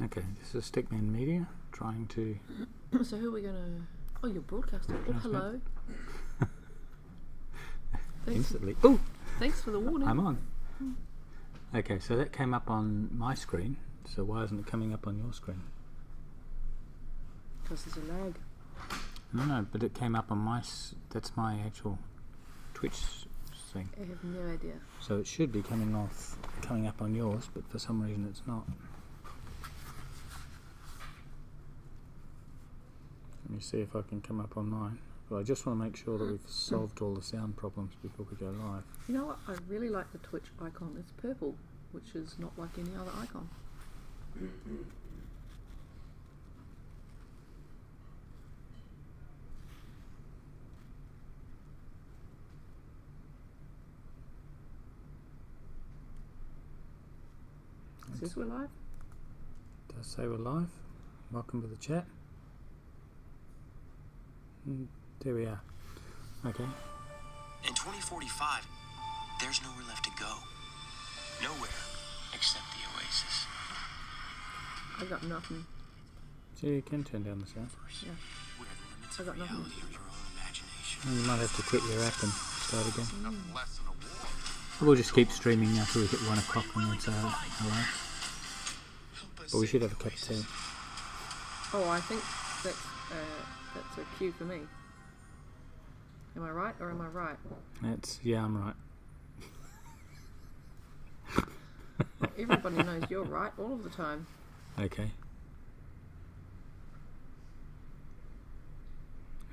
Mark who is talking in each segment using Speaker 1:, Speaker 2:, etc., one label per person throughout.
Speaker 1: Okay, this is Stickmen Media trying to.
Speaker 2: So who are we gonna? Oh, you're broadcasting. Oh, hello.
Speaker 1: Instantly. Oh,
Speaker 2: thanks for the warning.
Speaker 1: I'm on. Okay, so that came up on my screen. So why isn't it coming up on your screen?
Speaker 2: Because there's a lag.
Speaker 1: No, but it came up on my. That's my actual Twitch thing.
Speaker 2: I have no idea.
Speaker 1: So it should be coming up on yours, but for some reason it's not. Let me see if I can come up on mine. But I just want to make sure that we've solved all the sound problems before we go live.
Speaker 2: You know what? I really like the Twitch icon. It's purple, which is not like any other icon. Is this we're live?
Speaker 1: Does say we're live. Welcome to the chat. There we are. Okay.
Speaker 3: In 2045, there's nowhere left to go. Nowhere except the oasis.
Speaker 2: I've got nothing.
Speaker 1: So you can turn down the sound.
Speaker 2: Yeah.
Speaker 3: Where the limits
Speaker 2: I got
Speaker 3: of
Speaker 2: nothing.
Speaker 3: reality are your own imagination.
Speaker 1: And you might have to quit your app and start again.
Speaker 3: Nothing less than a war.
Speaker 1: We'll just keep streaming now till we hit 1 o'clock and then say hello. But we should have a cup of tea.
Speaker 2: Oh, I think that's a cue for me. Am I right or am I right?
Speaker 1: Yeah, I'm right.
Speaker 2: Well, everybody knows you're right all of the time.
Speaker 1: Okay.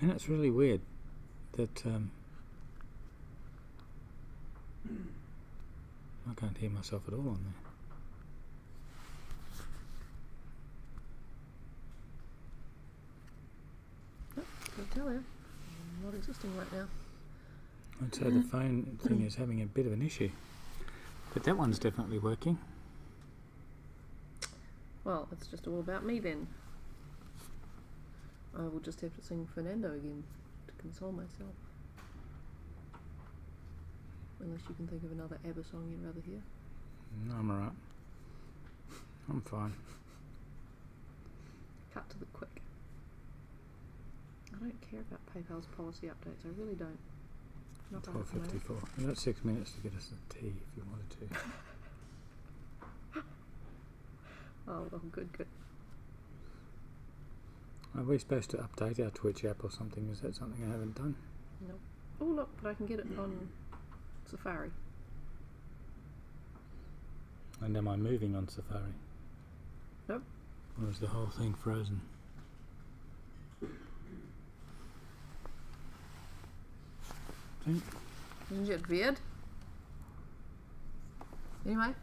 Speaker 1: And it's really weird that I can't hear myself at all on there.
Speaker 2: Can't tell you. I'm not existing right now.
Speaker 1: I'd say the phone thing is having a bit of an issue. But that one's definitely working.
Speaker 2: Well, it's just all about me then. I will just have to sing Fernando again to console myself. Unless you can think of another ABBA song you'd rather hear.
Speaker 1: No, I'm alright. I'm fine.
Speaker 2: Cut to the quick. I don't care about PayPal's policy updates. I really don't. Not right at the moment.
Speaker 1: 12:54. You've got 6 minutes to get us a tea if you wanted to.
Speaker 2: Oh, well, good.
Speaker 1: Are we supposed to update our Twitch app or something? Is that something I haven't done?
Speaker 2: Nope. Oh, look, but I can get it on Safari.
Speaker 1: And am I moving on Safari?
Speaker 2: Nope.
Speaker 1: Or is the whole thing frozen?
Speaker 2: Isn't it weird? Anyway.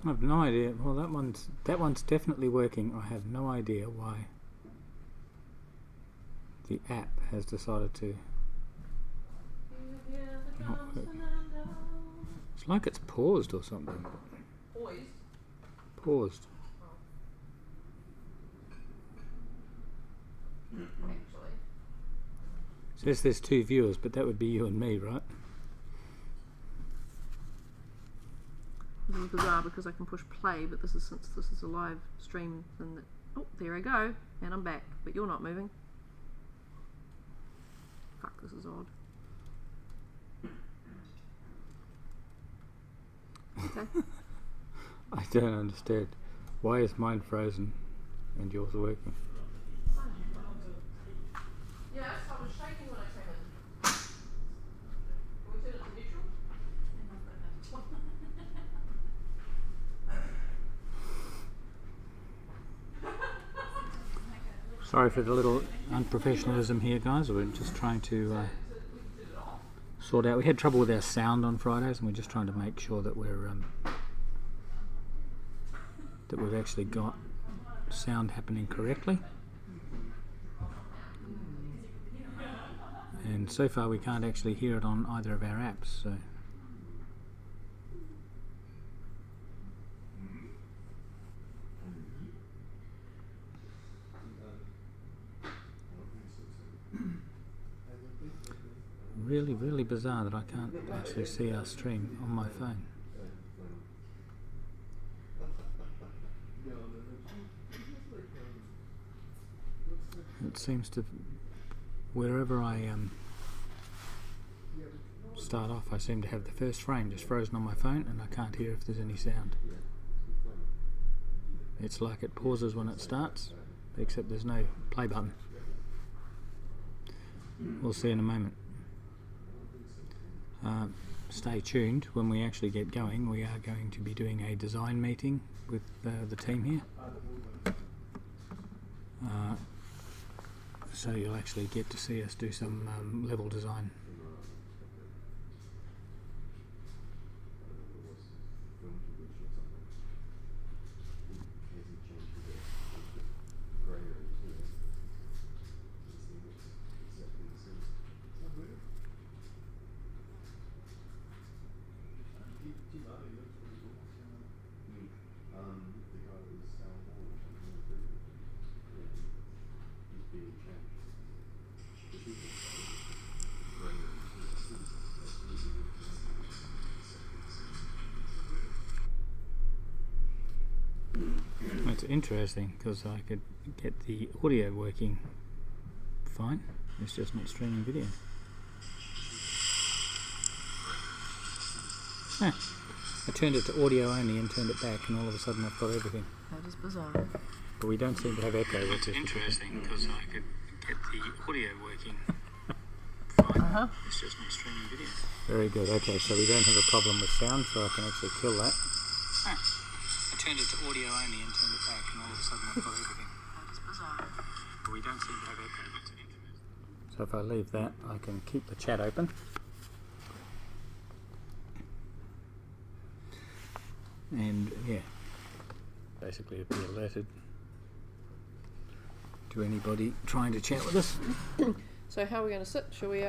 Speaker 1: I have no idea. Well, that one's definitely working. I have no idea why the app has decided to not work. It's like it's paused or something. Paused.
Speaker 2: Actually.
Speaker 1: Says there's 2 viewers, but that would be you and me, right?
Speaker 2: This is bizarre because I can push play, but since this is a live stream, then oh, there I go, and I'm back. But you're not moving. Fuck, this is odd. Okay.
Speaker 1: I don't understand. Why is mine frozen and yours working?
Speaker 2: Yes, I was shaking when I came in. Can we turn it to neutral?
Speaker 1: Sorry for the little unprofessionalism here, guys. We're just trying to sort out. We had trouble with our sound on Fridays, and we're just trying to make sure that we've actually got sound happening correctly. And so far, we can't actually hear it on either of our apps. So. Really bizarre that I can't actually see our stream on my phone. it seems to, wherever I start off, I seem to have the first frame just frozen on my phone, and I can't hear if there's any sound. It's like it pauses when it starts, except there's no play button. We'll see in a moment. Stay tuned. When we actually get going, we are going to be doing a design meeting with the team here. So you'll actually get to see us do some level design. It's interesting because I could get the audio working fine, it's just not streaming video. I turned it to audio only and turned it back, and all of a sudden I've got everything.
Speaker 2: That is bizarre.
Speaker 1: But we don't seem to have echo, which is
Speaker 4: interesting because I could get the audio working fine. It's just not streaming video.
Speaker 1: Very good. Okay, so we don't have a problem with sound, so I can actually kill that.
Speaker 4: I turned it to audio only and turned it back, and all of a sudden I've got everything.
Speaker 2: That is bizarre.
Speaker 4: But we don't seem to have echo. It's interesting.
Speaker 1: So if I leave that, I can keep the chat open. And yeah, basically it'd be alerted to anybody trying to chat with us.
Speaker 2: So how are we going to sit? Shall we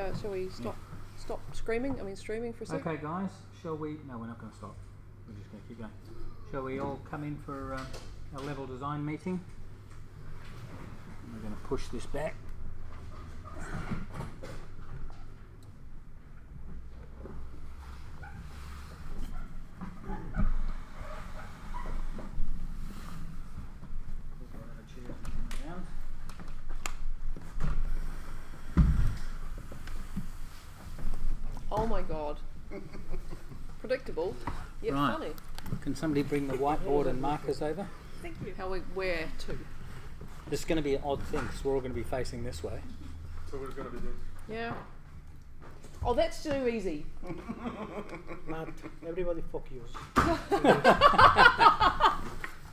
Speaker 2: stop screaming? I mean streaming for a second?
Speaker 1: Okay guys, shall we, no we're not going to stop, we're just going to keep going. Shall we all come in for a level design meeting? We're going to push this back.
Speaker 2: Oh my god. Predictable, yet
Speaker 1: Right.
Speaker 2: funny.
Speaker 1: Can somebody bring the whiteboard and markers over?
Speaker 2: Thank you. Where to?
Speaker 1: This is going to be an odd thing because we're all going to be facing this way.
Speaker 5: So we're going to be doing.
Speaker 2: Yeah. Oh, that's too easy.
Speaker 1: Mad. Everybody focus.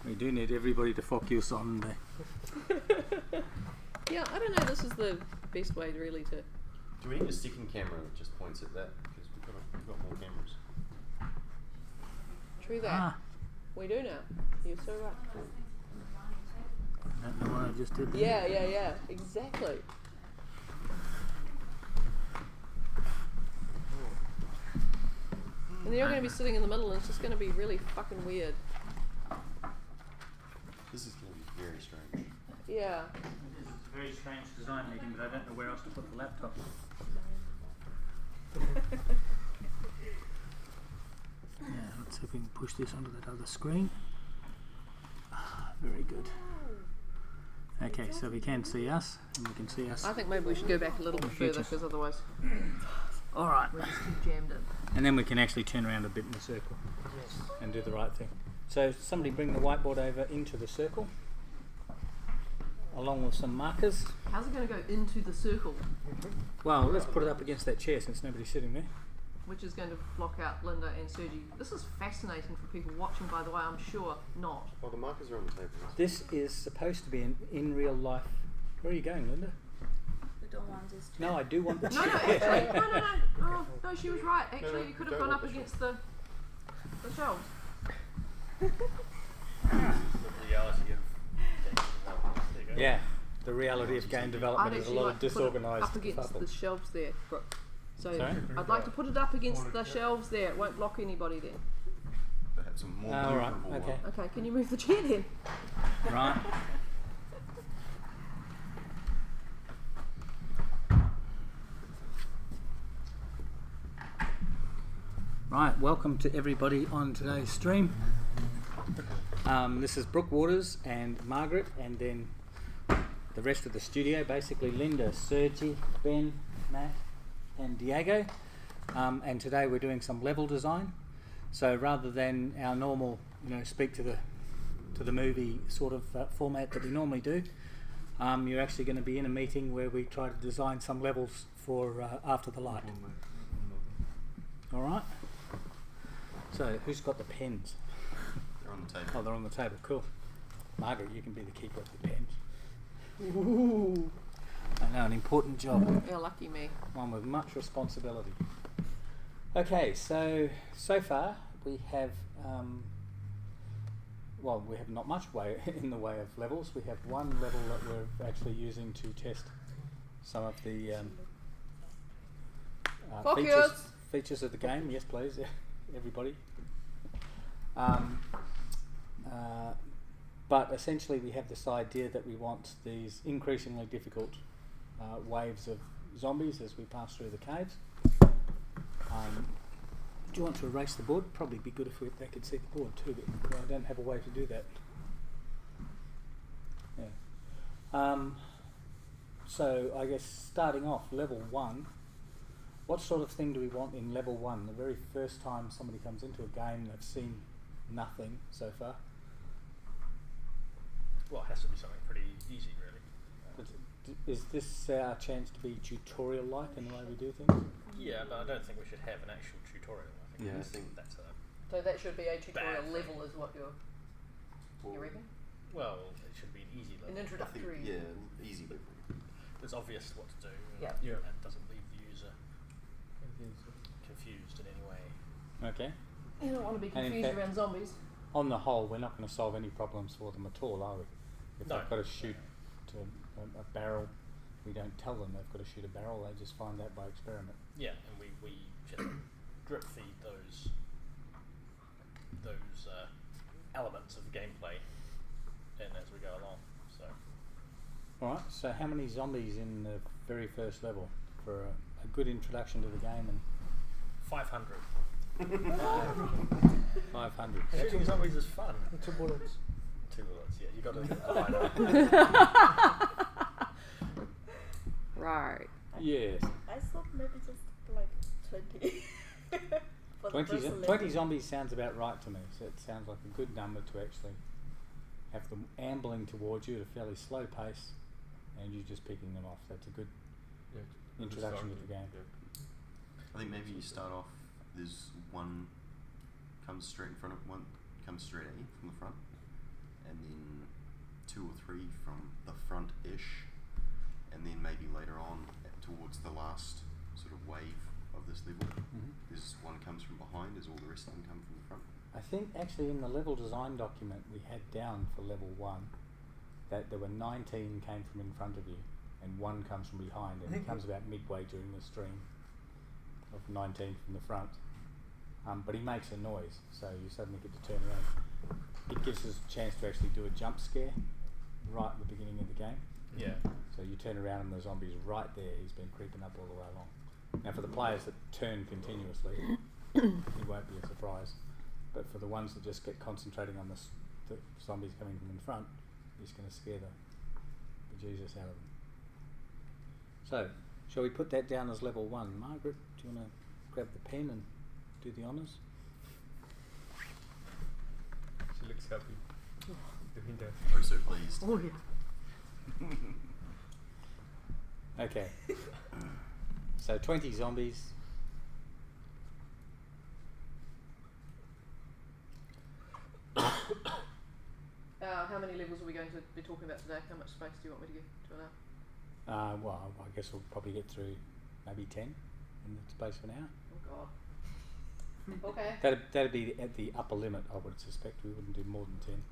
Speaker 1: We do need everybody to focus on the...
Speaker 2: Yeah, I don't know. This is the best way really to.
Speaker 5: Do we need a sticking camera that just points at that? Because we've got more cameras.
Speaker 2: True that.
Speaker 1: Ah,
Speaker 2: We do now. You're so right.
Speaker 1: I don't know what I just did there.
Speaker 2: Yeah. Exactly. And then you're going to be sitting in the middle, and it's just going to be really fucking weird.
Speaker 5: This is going to be very strange.
Speaker 2: Yeah.
Speaker 1: This is a very strange design meeting, but I don't know where else to put the laptop. Yeah, let's see if we can push this onto that other screen. Ah, very good. Okay, so we can see us, and we can see us.
Speaker 2: I think maybe we should go back a little bit further, because otherwise
Speaker 1: Alright.
Speaker 2: we're just too jammed in.
Speaker 1: And then we can actually turn around a bit in the circle and do the right thing. So somebody bring the whiteboard over into the circle, along with some markers.
Speaker 2: How's it going to go into the circle?
Speaker 1: Well, let's put it up against that chair since nobody's sitting there.
Speaker 2: Which is going to block out Linda and Sergi. This is fascinating for people watching, by the way. I'm sure not.
Speaker 5: Oh, the markers are on the table.
Speaker 1: This is supposed to be in real life. Where are you going, Linda?
Speaker 6: We don't want this to
Speaker 1: No, I do want the
Speaker 2: No,
Speaker 1: chair.
Speaker 2: actually, no. Oh, no, she was right. Actually,
Speaker 5: no,
Speaker 2: you could
Speaker 5: you
Speaker 2: have
Speaker 5: don't
Speaker 2: gone up
Speaker 5: want the
Speaker 2: against the shelves.
Speaker 5: The reality of
Speaker 1: Yeah, the reality of game
Speaker 2: I'd
Speaker 1: development is a
Speaker 2: actually
Speaker 1: lot
Speaker 2: like
Speaker 1: of
Speaker 2: to put it
Speaker 1: disorganised
Speaker 2: up against the shelves there, Brooke. So
Speaker 1: Sorry?
Speaker 2: I'd like to put it up against the shelves there. It won't block anybody then.
Speaker 5: They have some more
Speaker 1: All right,
Speaker 5: movable
Speaker 1: okay.
Speaker 2: Okay, can you move the chair then?
Speaker 1: Right. Right, welcome to everybody on today's stream. This is Brooke Waters and Margaret, and then the rest of the studio, basically Linda, Sergi, Ben, Matt and Diego. And today we're doing some level design. So rather than our normal, speak to the movie sort of format that we normally do, you're actually going to be in a meeting where we try to design some levels for After the Light. All right. So who's got the pens?
Speaker 5: They're on the table.
Speaker 1: Oh, they're on the table. Cool. Margaret, you can be the keeper of the pens.
Speaker 2: Ooh.
Speaker 1: I know, an important job.
Speaker 2: Yeah, lucky me.
Speaker 1: One with much responsibility. Okay, so far we have, we have not much in the way of levels. We have one level that we're actually using to test some of the features of the game. Yes, please, everybody. But essentially we have this idea that we want these increasingly difficult waves of zombies as we pass through the caves. Do you want to erase the board? Probably be good if they could see the board too, but I don't have a way to do that. Yeah. So I guess starting off, level 1, what sort of thing do we want in level 1? The very first time somebody comes into a game, they've seen nothing so far.
Speaker 7: Well, it has to be something pretty easy, really.
Speaker 1: Is this our chance to be tutorial-like in the way we do things?
Speaker 7: Yeah, but I don't think we should have an actual tutorial. I think that's a...
Speaker 2: So that should be a tutorial
Speaker 7: Bad.
Speaker 2: level, is what you reckon?
Speaker 7: Well, it should be an easy level.
Speaker 2: An introductory.
Speaker 5: Easy level.
Speaker 7: It's obvious what to do.
Speaker 2: Yeah.
Speaker 7: And doesn't leave the user confused in any way.
Speaker 1: Okay.
Speaker 2: You don't want to be
Speaker 1: And in
Speaker 2: confused
Speaker 1: fact-
Speaker 2: around zombies.
Speaker 1: On the whole, we're not going to solve any problems for them at all, are we? If
Speaker 7: No.
Speaker 1: they've got to shoot to a barrel, we don't tell them they've got to shoot a barrel, they just find out by experiment.
Speaker 7: Yeah, and we just drip feed those elements of gameplay in as we go along. So
Speaker 1: Alright, so how many zombies in the very first level for a good introduction to the game? And
Speaker 7: 500.
Speaker 1: 500.
Speaker 7: Shooting zombies is fun.
Speaker 4: 2 bullets.
Speaker 7: 2 bullets, yeah. You got to divide up.
Speaker 2: Right.
Speaker 1: Yes.
Speaker 6: I thought maybe just like 20. For the first
Speaker 1: 20
Speaker 6: level.
Speaker 1: zombies sounds about right to me, so it sounds like a good number to actually have them ambling towards you at a fairly slow pace and you just picking them off. That's a good introduction to the game.
Speaker 5: I think maybe you start off, there's one comes straight in front of one, comes straight at you from the front, and then 2 or 3 from the front-ish, and then maybe later on towards the last sort of wave of this level, there's one comes from behind as all the rest of them come from the front.
Speaker 1: I think actually in the level design document we had down for level 1 that there were 19 came from in front of you and 1 comes from behind, and it comes about midway during the stream of 19 from the front. But he makes a noise, so you suddenly get to turn around. It gives us a chance to actually do a jump scare right at the beginning of the game.
Speaker 7: Yeah.
Speaker 1: So you turn around and the zombie's right there, he's been creeping up all the way along. Now for the players that turn continuously, it won't be a surprise. But for the ones that just get concentrating on the zombies coming from in front, he's going to scare the Jesus out of them. So, shall we put that down as level 1? Margaret, do you want to grab the pen and do the honours?
Speaker 8: She looks happy doing that.
Speaker 5: Oh, so pleased.
Speaker 2: Oh yeah.
Speaker 1: Okay. So 20 zombies.
Speaker 2: How many levels are we going to be talking about today? How much space do you want me to give to allow?
Speaker 1: Well, I guess we'll probably get through maybe 10 in the space of an hour.
Speaker 2: Oh god. Okay.
Speaker 1: That'd be at the upper limit, I would suspect. We wouldn't do more than 10.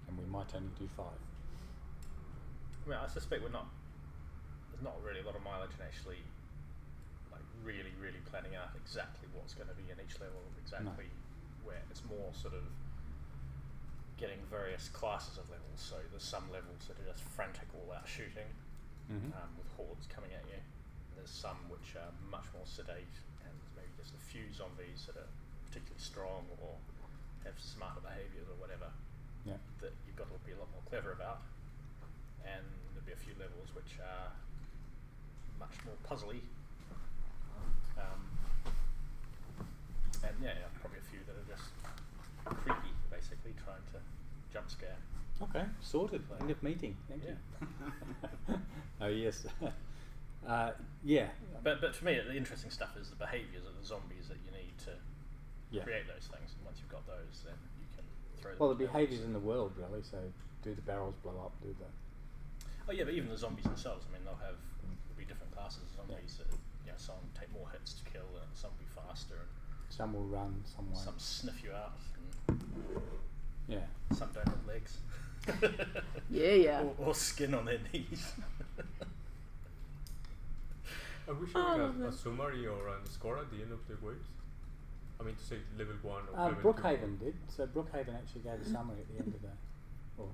Speaker 1: And we might only do 5.
Speaker 7: I mean, I suspect there's not really a lot of mileage in actually like really planning out exactly what's going to be in each level, exactly where. It's more sort of getting various classes of levels. So there's some levels that are just frantic all-out shooting with hordes coming at you. And there's some which are much more sedate, and maybe just a few zombies that are particularly strong or have smarter behaviours or whatever that you've got to be a lot more clever about. And there'll be a few levels which are much more puzzly. And probably a few that are just creepy, basically, trying to jump scare.
Speaker 1: Okay, sorted. End of meeting. Thank you. Oh yes. Yeah.
Speaker 7: But for me, the interesting stuff is the behaviours of the zombies that you need to create those things. And once you've got those, then you can throw them.
Speaker 1: Well, the
Speaker 7: into
Speaker 1: behaviours
Speaker 7: levels.
Speaker 1: in the world, really. So, do the barrels blow up? Do the
Speaker 7: Oh yeah, but even the zombies themselves. I mean, there'll be different classes of zombies. That, some take more hits to kill, and some will be faster, and
Speaker 1: some will run, some won't.
Speaker 7: some sniff you out, and some don't have legs.
Speaker 2: Yeah.
Speaker 7: Or skin on their knees.
Speaker 8: Are we showing a summary or a score at the end of the waves? I mean, to say level 1 or level 2.
Speaker 1: Brookhaven did. So Brookhaven actually gave a summary at the end of the. Or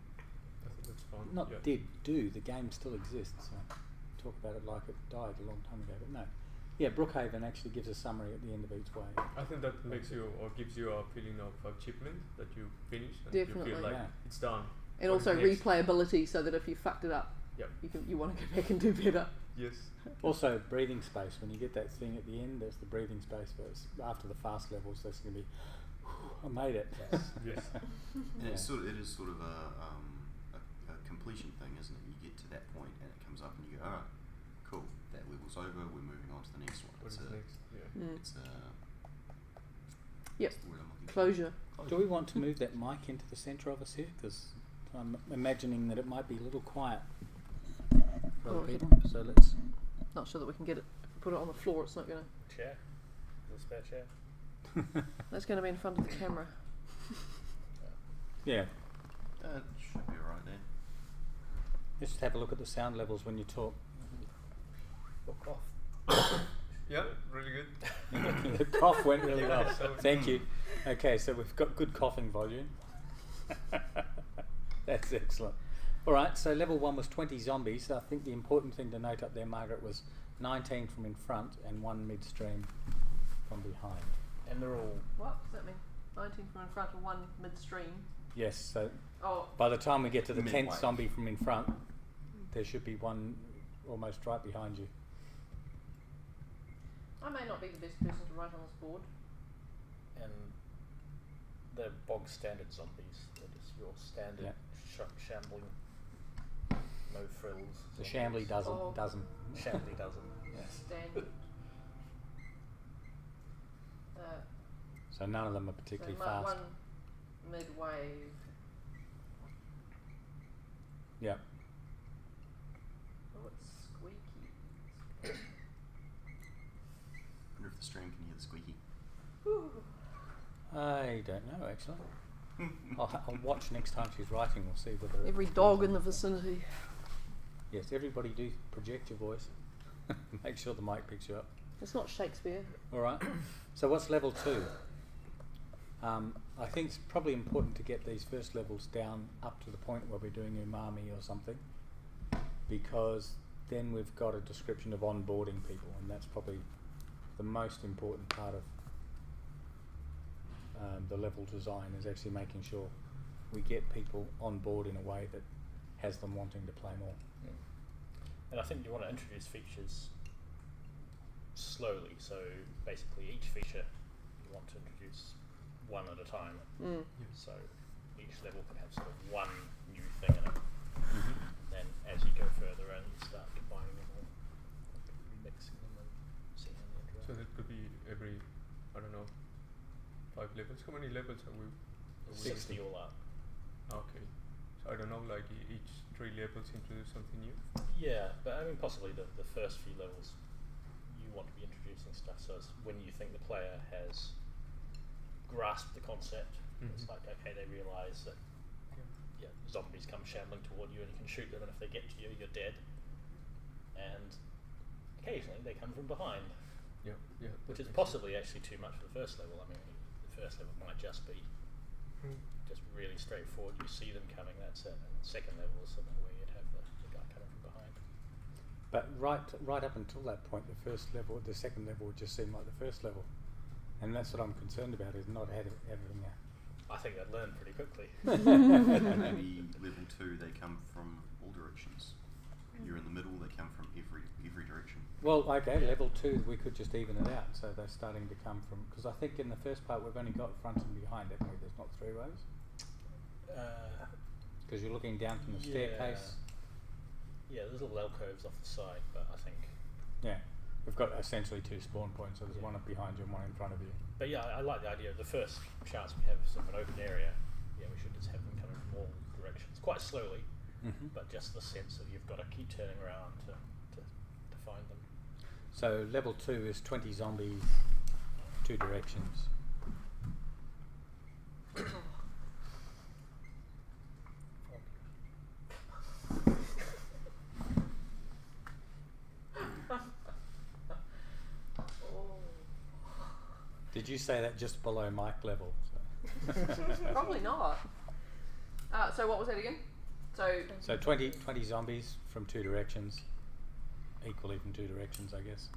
Speaker 8: That's fun.
Speaker 1: not do. The game still exists. So talk about it like it died a long time ago, but no. Yeah, Brookhaven actually gives a summary at the end of each wave.
Speaker 8: I think that makes you or gives you a feeling of achievement that you finished and
Speaker 2: Definitely.
Speaker 8: you feel like it's done.
Speaker 2: And
Speaker 8: What is
Speaker 2: also
Speaker 8: next?
Speaker 2: replayability, so that if you fucked it up,
Speaker 8: Yep.
Speaker 2: you want to go back and do better.
Speaker 8: Yes.
Speaker 1: Also, breathing space. When you get that thing at the end, that's the breathing space. But after the fast levels, that's going to be, I made it.
Speaker 8: Yes.
Speaker 5: And it is sort of a completion thing, isn't it? You get to that point and it comes up and you go, all right, cool, that level's over, we're moving on to the next one.
Speaker 8: What is next? Yeah.
Speaker 5: It's a...
Speaker 2: Yep.
Speaker 5: what's the word I'm looking for?
Speaker 2: Closure.
Speaker 1: Do we want to move that mic into the centre of us here? Because I'm imagining that it might be a little quiet for other people. So let's.
Speaker 2: Not sure that we can get it. If we put it on the floor, it's not going to.
Speaker 7: Chair? A spare chair?
Speaker 2: That's going to be in front of the camera.
Speaker 1: Yeah.
Speaker 5: It should be alright there.
Speaker 1: Let's just have a look at the sound levels when you talk.
Speaker 7: Look off.
Speaker 8: Yeah, really good.
Speaker 1: The cough went really well.
Speaker 8: Yeah, so-
Speaker 1: Thank you. Okay, so we've got good coughing volume. That's excellent. All right, so level 1 was 20 zombies. I think the important thing to note up there, Margaret, was 19 from in front and 1 midstream from behind.
Speaker 7: And they're all...
Speaker 2: What does that mean? 19 from in front and 1 midstream.
Speaker 1: Yes, so
Speaker 2: Oh,
Speaker 1: by the time we get to the 10th
Speaker 5: Midway.
Speaker 1: zombie from in front, there should be 1 almost right behind you.
Speaker 2: I may not be the best person to write on this board.
Speaker 7: And they're bog standard zombies. They're just your standard shambling, no frills.
Speaker 1: The
Speaker 7: zombies.
Speaker 1: Shambly doesn't.
Speaker 2: Oh.
Speaker 7: Shambly doesn't.
Speaker 2: Standard.
Speaker 1: So none of them are particularly
Speaker 2: so
Speaker 1: fast.
Speaker 2: 1 mid-wave.
Speaker 1: Yeah.
Speaker 2: Oh, it's squeaky.
Speaker 5: I wonder if the stream can hear the squeaky.
Speaker 1: I don't know, actually. I'll watch next time she's writing. We'll see whether it
Speaker 2: Every dog in the vicinity.
Speaker 1: Yes, everybody do project your voice. Make sure the mic picks you up.
Speaker 2: It's not Shakespeare.
Speaker 1: All right. So what's level 2? I think it's probably important to get these first levels down up to the point where we're doing umami or something, because then we've got a description of onboarding people, and that's probably the most important part of the level design, is actually making sure we get people on board in a way that has them wanting to play more.
Speaker 7: And I think you want to introduce features slowly. So basically, each feature you want to introduce one at a time. So each level can have sort of one new thing in it. Then as you go further in, you start combining them all, remixing them, and seeing how they interact.
Speaker 8: So that could be every, I don't know, 5 levels. How many levels are we?
Speaker 7: 60 all up.
Speaker 8: Okay. So I don't know, like each 3 levels introduce something new.
Speaker 7: Yeah, but I mean possibly the first few levels you want to be introducing stuff, so it's when you think the player has grasped the concept, it's like, okay, they realise that zombies come shambling toward you and you can shoot them, and if they get to you, you're dead. And occasionally they come from behind,
Speaker 8: Yeah.
Speaker 7: which is
Speaker 8: that makes
Speaker 7: possibly actually too much for the first level. I mean, the first level might just be just really straightforward. You see them coming, that's it. And the second level is something where you'd have the guy coming from behind.
Speaker 1: But right up until that point, the second level would just seem like the first level, and that's what I'm concerned about, is not having
Speaker 7: I think they'd learn pretty quickly.
Speaker 5: And maybe level 2, they come from all directions. you're in the middle. They come from every direction.
Speaker 1: Well, okay, level 2, we could just even it out. So they're starting to come from, because I think in the first part we've only got front and behind, haven't we? There's not 3 rows. Because you're looking down from the staircase.
Speaker 7: Yeah, there's little alcoves off the side, but I think.
Speaker 1: Yeah, we've got essentially 2 spawn points, so there's one up behind you and one in front of you.
Speaker 7: But yeah, I like the idea of the first chance we have sort of an open area. Yeah, we should just have them coming from all directions, quite slowly, but just the sense that you've got to keep turning around to find them.
Speaker 1: So level 2 is 20 zombies, 2 directions. Did you say that just below mic level? So.
Speaker 2: Probably not. So what was that again?
Speaker 1: So 20 zombies from 2 directions, equally from 2 directions, I guess.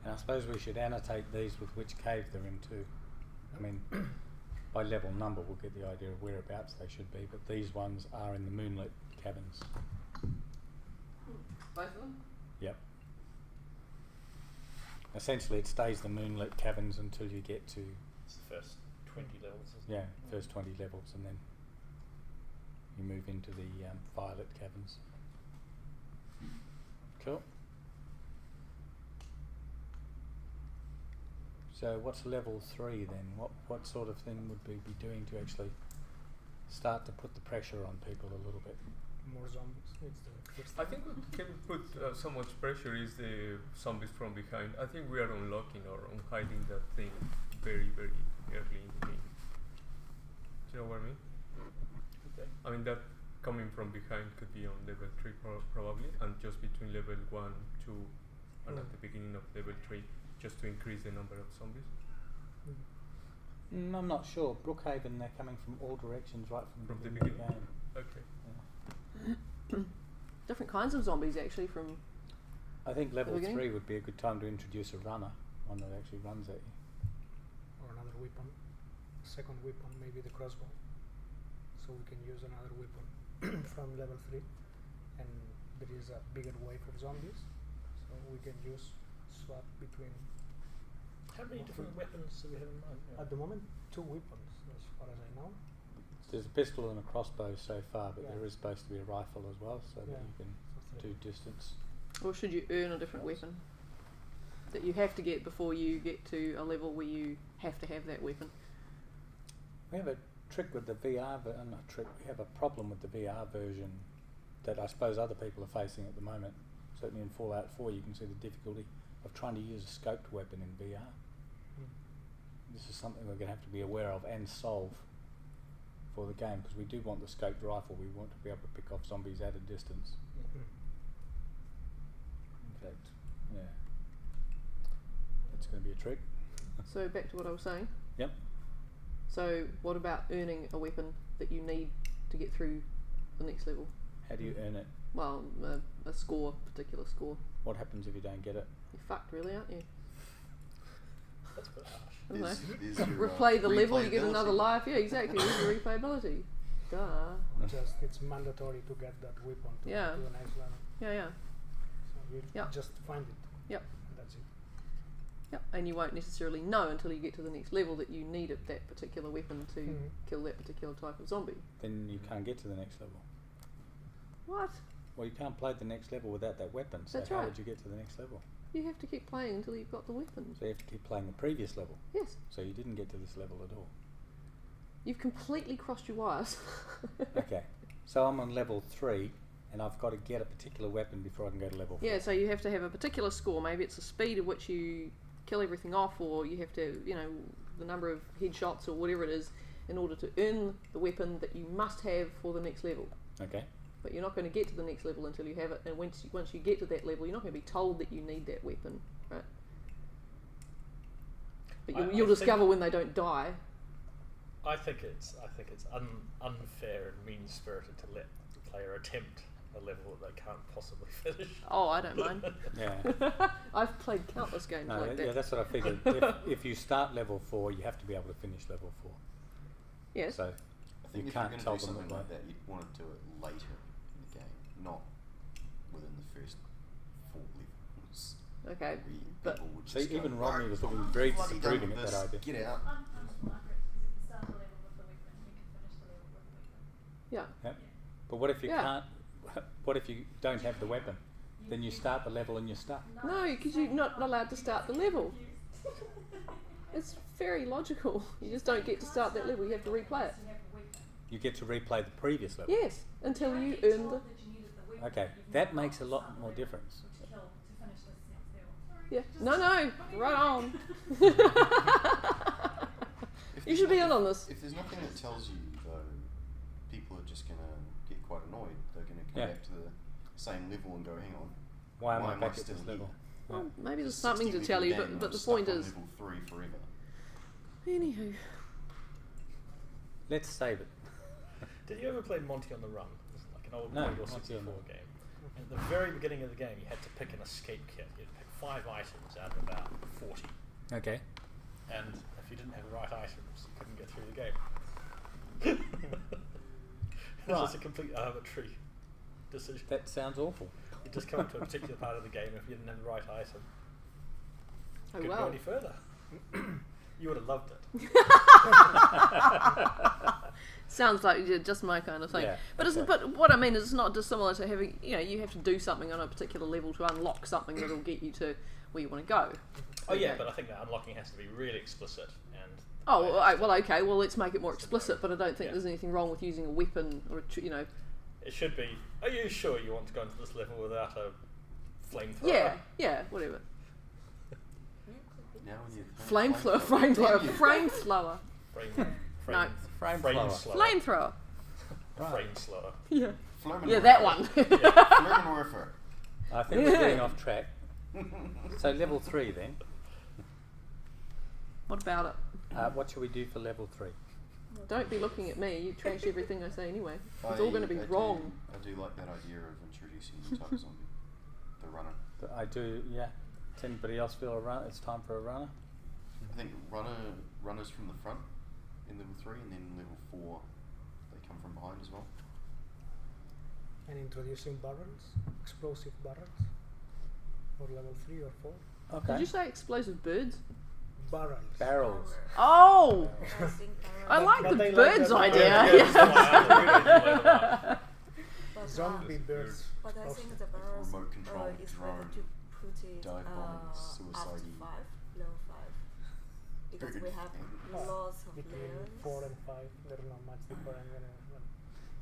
Speaker 1: And I suppose we should annotate these with which cave they're in too. I mean, by level number we'll get the idea of whereabouts they should be, but these ones are in the moonlit caverns.
Speaker 2: Both of them?
Speaker 1: Yep. Essentially it stays the moonlit caverns until you get to...
Speaker 7: It's the first 20 levels, isn't
Speaker 1: Yeah,
Speaker 7: it?
Speaker 1: first 20 levels, and then you move into the violet caverns. Cool. So what's level 3 then? What sort of thing would we be doing to actually start to put the pressure on people a little bit?
Speaker 9: More zombies. It's the first
Speaker 8: I think what can put so much pressure is the zombies from behind. I think we are unlocking or hiding that thing very, very early in the game. Do you know what I mean?
Speaker 7: Okay.
Speaker 8: I mean that coming from behind could be on level 3 probably, and just between level 1, 2 and at the beginning of level 3, just to increase the number of zombies.
Speaker 1: I'm not sure. Brookhaven, they're coming from all directions right from the
Speaker 8: beginning.
Speaker 1: of the game.
Speaker 8: Okay.
Speaker 2: Different kinds of zombies actually from...
Speaker 1: I think level
Speaker 2: The
Speaker 1: 3
Speaker 2: beginning?
Speaker 1: would be a good time to introduce a runner, one that actually runs at you.
Speaker 9: or another weapon. Second weapon, maybe the crossbow. So we can use another weapon from level 3, and there is a bigger wave of zombies, so we can swap between.
Speaker 7: How many different weapons do we have in mind?
Speaker 9: At the moment, 2 weapons, as far as I know.
Speaker 1: There's a pistol and a crossbow so far, but
Speaker 9: Yeah.
Speaker 1: there is supposed to be a rifle as well, so that
Speaker 9: Yeah.
Speaker 1: you can
Speaker 9: So
Speaker 1: do
Speaker 9: 3.
Speaker 1: distance.
Speaker 2: Or should you earn a different weapon that you have to get before you get to a level where you have to have that weapon?
Speaker 1: We have a trick with the VR, not trick, we have a problem with the VR version that I suppose other people are facing at the moment. Certainly in Fallout 4 you can see the difficulty of trying to use a scoped weapon in VR. This is something we're going to have to be aware of and solve for the game, because we do want the scoped rifle. We want to be able to pick off zombies at a distance. In fact, yeah. That's going to be a trick.
Speaker 2: So back to what I was saying.
Speaker 1: Yep.
Speaker 2: So what about earning a weapon that you need to get through the next level?
Speaker 1: How do you earn it?
Speaker 2: Well, a score, particular score.
Speaker 1: What happens if you don't get it?
Speaker 2: You're fucked really, aren't you?
Speaker 7: That's a bit harsh.
Speaker 2: I don't know.
Speaker 5: There's your,
Speaker 2: Replay the level, you get another
Speaker 5: replayability.
Speaker 2: life. Yeah, exactly. There's your replayability. Duh.
Speaker 9: Just it's mandatory to get that weapon to
Speaker 2: Yeah.
Speaker 9: the next level.
Speaker 2: Yeah, yeah.
Speaker 9: So you
Speaker 2: Yeah.
Speaker 9: just find it.
Speaker 2: Yep.
Speaker 9: And that's it.
Speaker 2: Yep. And you won't necessarily know until you get to the next level that you needed that particular weapon to
Speaker 9: Mhm.
Speaker 2: kill that particular type of zombie.
Speaker 1: Then you can't get to the next level.
Speaker 2: What?
Speaker 1: Well, you can't play the next level without that weapon, so
Speaker 2: That's
Speaker 1: how
Speaker 2: right.
Speaker 1: would you get to the next level?
Speaker 2: You have to keep playing until you've got the weapon.
Speaker 1: So you have to keep playing the previous level.
Speaker 2: Yes.
Speaker 1: So you didn't get to this level at all.
Speaker 2: You've completely crossed your wires.
Speaker 1: Okay. So I'm on level 3 and I've got to get a particular weapon before I can go to level 4.
Speaker 2: Yeah, so you have to have a particular score. Maybe it's the speed at which you kill everything off, or you have to, the number of headshots or whatever it is in order to earn the weapon that you must have for the next level.
Speaker 1: Okay.
Speaker 2: But you're not going to get to the next level until you have it, and once you get to that level, you're not going to be told that you need that weapon, right? But you'll discover when they don't die.
Speaker 7: I think it's unfair and mean-spirited to let the player attempt a level that they can't possibly finish.
Speaker 2: Oh, I don't mind.
Speaker 1: Yeah.
Speaker 2: I've played countless games
Speaker 1: No,
Speaker 2: like that.
Speaker 1: yeah, that's what I figured. If you start level 4, you have to be able to finish level 4.
Speaker 2: Yes.
Speaker 1: So
Speaker 5: I think
Speaker 1: you
Speaker 5: if
Speaker 1: can't
Speaker 5: you're
Speaker 1: tell
Speaker 5: going to do
Speaker 1: them
Speaker 5: something
Speaker 1: that
Speaker 5: like that, you'd want to do it later in the game, not within the first 4 levels.
Speaker 2: Okay,
Speaker 5: Where
Speaker 2: but
Speaker 5: people would
Speaker 1: See,
Speaker 5: just go,
Speaker 1: even Rodney was looking
Speaker 5: "I'm
Speaker 1: very
Speaker 5: bloody done
Speaker 1: disapproving
Speaker 5: with
Speaker 1: at that
Speaker 5: this,
Speaker 1: idea.
Speaker 5: Get out.
Speaker 6: I'm still accurate because if you start the level with the weapon, you can finish the level with the weapon.
Speaker 2: yeah.
Speaker 1: Yeah. But what if you
Speaker 2: Yeah.
Speaker 1: can't? What if you don't have the weapon? Then you start the level and you're stuck.
Speaker 2: No, because you're not allowed to start the level. It's very logical. You just don't get to start that level. You have to replay it.
Speaker 6: You have a weapon.
Speaker 1: You get to replay the previous level.
Speaker 2: Yes, until you
Speaker 6: Don't get
Speaker 2: earn
Speaker 6: told
Speaker 2: the.
Speaker 6: that you needed the weapon,
Speaker 1: Okay,
Speaker 6: but you
Speaker 1: that
Speaker 6: know
Speaker 1: makes a
Speaker 6: not to
Speaker 1: lot
Speaker 6: start
Speaker 1: more
Speaker 6: the
Speaker 1: difference.
Speaker 6: level, which killed to finish this next level.
Speaker 2: Yeah. No, right on.
Speaker 5: If
Speaker 2: You
Speaker 5: there's
Speaker 2: should be in
Speaker 5: nothing-
Speaker 2: on this.
Speaker 5: If there's nothing that tells you, though, people are just going to get quite annoyed. They're going to come
Speaker 1: Yeah.
Speaker 5: back to the same level and go, hang on,
Speaker 1: Why am I
Speaker 5: am
Speaker 1: back at
Speaker 5: still
Speaker 1: this
Speaker 5: here?
Speaker 1: level?
Speaker 2: Well, maybe there's
Speaker 5: It's a
Speaker 2: something to
Speaker 5: 60
Speaker 2: tell you,
Speaker 5: level game,
Speaker 2: but
Speaker 5: I'm
Speaker 2: the
Speaker 5: stuck
Speaker 2: point
Speaker 5: on
Speaker 2: is.
Speaker 5: level 3 forever.
Speaker 2: Anywho.
Speaker 1: Let's save it.
Speaker 7: Did you ever play Monty on the Run? It's like an old
Speaker 1: No,
Speaker 7: Commodore
Speaker 1: Monty on
Speaker 7: 64
Speaker 1: the Run.
Speaker 7: game. And at the very beginning of the game, you had to pick an escape kit. You'd pick 5 items out of about 40.
Speaker 1: Okay.
Speaker 7: And if you didn't have the right items, you couldn't get through the game. It's
Speaker 1: Right.
Speaker 7: just a complete arbitrary decision.
Speaker 1: That sounds awful.
Speaker 7: You just come up to a particular part of the game, if you didn't have the right item,
Speaker 2: Oh
Speaker 7: couldn't go
Speaker 2: wow.
Speaker 7: any further. You would have loved it.
Speaker 2: Sounds like just my kind of thing.
Speaker 1: Yeah,
Speaker 2: but
Speaker 1: okay.
Speaker 2: but what I mean is it's not dissimilar to having, you have to do something on a particular level to unlock something that'll get you to where you want to go.
Speaker 7: Oh yeah,
Speaker 2: Okay.
Speaker 7: but I think that unlocking has to be really explicit and.
Speaker 2: Oh, well, okay, well, let's make it more explicit, but I don't think
Speaker 7: Yeah.
Speaker 2: there's anything wrong with using a weapon or,
Speaker 7: It should be. Are you sure you want to go into this level without a flamethrower?
Speaker 2: yeah, whatever.
Speaker 5: Now when you
Speaker 2: Flamethrower.
Speaker 7: Frame
Speaker 2: Flamethrower.
Speaker 7: Frame
Speaker 2: Flamethrower.
Speaker 7: slower.
Speaker 2: Flamethrower.
Speaker 7: Frame slower.
Speaker 2: Yeah.
Speaker 5: Flamin'
Speaker 2: Yeah, that one.
Speaker 5: Flamin'
Speaker 1: I think we're getting off track. So level 3 then.
Speaker 2: What about it?
Speaker 1: What shall we do for level 3?
Speaker 2: Don't be looking at me. You trash everything I say anyway. It's all going to be
Speaker 5: I
Speaker 2: wrong.
Speaker 5: I do like that idea of introducing new type of zombie. The runner.
Speaker 1: But I do, yeah. Does anybody else feel it's time for a runner?
Speaker 5: I think runners from the front in level 3, and then level 4 they come from behind as well.
Speaker 9: And introducing barrels, explosive barrels, or level 3 or 4.
Speaker 1: Okay.
Speaker 2: Did you say explosive birds?
Speaker 9: Barrels.
Speaker 1: Barrels.
Speaker 2: Oh!
Speaker 6: I think
Speaker 2: I like
Speaker 9: But
Speaker 2: the
Speaker 9: they like
Speaker 2: birds
Speaker 9: that-
Speaker 2: idea.
Speaker 6: but,
Speaker 9: Zombie birds.
Speaker 6: but I think the barrels
Speaker 5: Remote control
Speaker 6: is
Speaker 5: drone,
Speaker 6: better to put it
Speaker 5: dive bombing,
Speaker 6: after
Speaker 5: suicide-y.
Speaker 6: 5, level 5. Because we have lots of
Speaker 9: Between
Speaker 6: layers.
Speaker 9: 4 and 5, there's not much difference.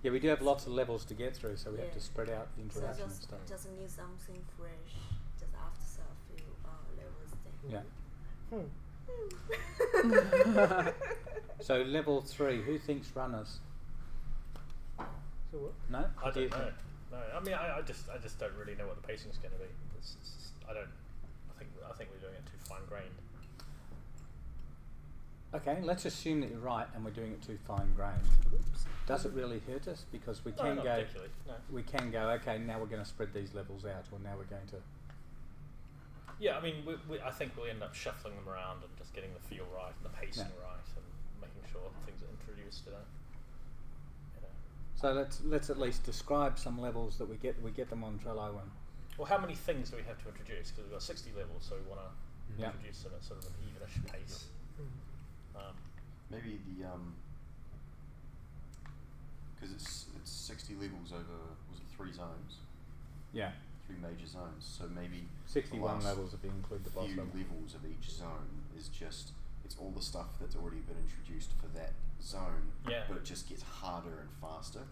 Speaker 1: Yeah, we do have lots of levels to get through, so we have to
Speaker 6: Yeah.
Speaker 1: spread out the
Speaker 6: So
Speaker 1: introduction and
Speaker 6: just
Speaker 1: stuff.
Speaker 6: need something fresh just after a few levels then.
Speaker 1: Yeah.
Speaker 9: Hmm.
Speaker 1: So level 3, who thinks runners?
Speaker 9: So what?
Speaker 1: No?
Speaker 7: I
Speaker 1: What do you
Speaker 7: don't know.
Speaker 1: think?
Speaker 7: No, I mean, I just don't really know what the pacing's going to be. I think we're doing it too fine grained.
Speaker 1: Okay, let's assume that you're right and we're doing it too fine grained. Does it really hurt us? Because we
Speaker 7: No,
Speaker 1: can
Speaker 7: not
Speaker 1: go.
Speaker 7: particularly. No.
Speaker 1: We can go. Okay, now we're going to spread these levels out, or now we're going to.
Speaker 7: Yeah, I mean, I think we'll end up shuffling them around and just getting the feel right and the pacing right and making sure things are introduced to that.
Speaker 1: So let's at least describe some levels that we get them on Trello and.
Speaker 7: Well, how many things do we have to introduce? Because we've got 60 levels, so we want to
Speaker 1: Yeah.
Speaker 7: introduce them at sort of an evenish pace.
Speaker 5: Maybe the because it's 60 levels over, was it 3 zones?
Speaker 1: Yeah.
Speaker 5: 3 major zones. So maybe
Speaker 1: 61
Speaker 5: the last
Speaker 1: levels if you include the boss
Speaker 5: few
Speaker 1: level.
Speaker 5: levels of each zone is just it's all the stuff that's already been introduced for that zone,
Speaker 7: Yeah.
Speaker 5: but it just gets harder and faster.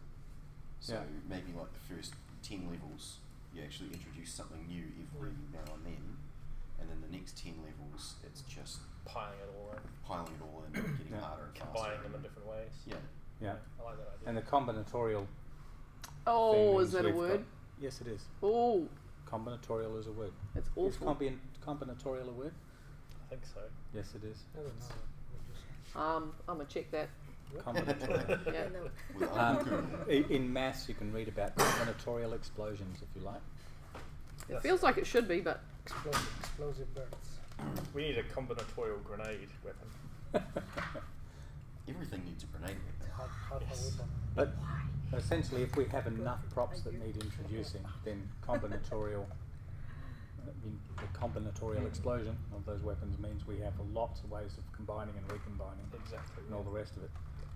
Speaker 5: So
Speaker 1: Yeah.
Speaker 5: maybe like the first 10 levels, you actually introduce something new every now and then the next 10 levels, it's just
Speaker 7: Piling it all in,
Speaker 5: piling it all in and getting
Speaker 1: Yeah.
Speaker 5: harder and faster.
Speaker 7: combining them in different ways.
Speaker 5: Yeah.
Speaker 1: Yeah.
Speaker 7: I like that idea.
Speaker 1: And the combinatorial.
Speaker 2: Oh,
Speaker 1: thing
Speaker 2: is
Speaker 1: means
Speaker 2: that a
Speaker 1: we've
Speaker 2: word?
Speaker 1: got- yes, it is.
Speaker 2: Oh,
Speaker 1: Combinatorial is a word.
Speaker 2: it's
Speaker 1: Is
Speaker 2: awful.
Speaker 1: combinatorial a word?
Speaker 7: I think so.
Speaker 1: Yes, it is.
Speaker 9: I don't know.
Speaker 2: I'm gonna check that.
Speaker 1: Combinatorial.
Speaker 2: Yeah.
Speaker 6: No.
Speaker 5: With Uncle Google.
Speaker 1: In maths, you can read about combinatorial explosions if you like.
Speaker 2: It feels like it should be, but
Speaker 9: Explosive birds.
Speaker 7: We need a combinatorial grenade weapon.
Speaker 5: Everything needs a grenade.
Speaker 9: Half a
Speaker 7: Yes.
Speaker 9: weapon.
Speaker 1: But essentially, if we have enough props that need introducing, then combinatorial, the combinatorial explosion of those weapons means we have lots of ways of combining and recombining
Speaker 7: Exactly.
Speaker 1: and all the rest of it.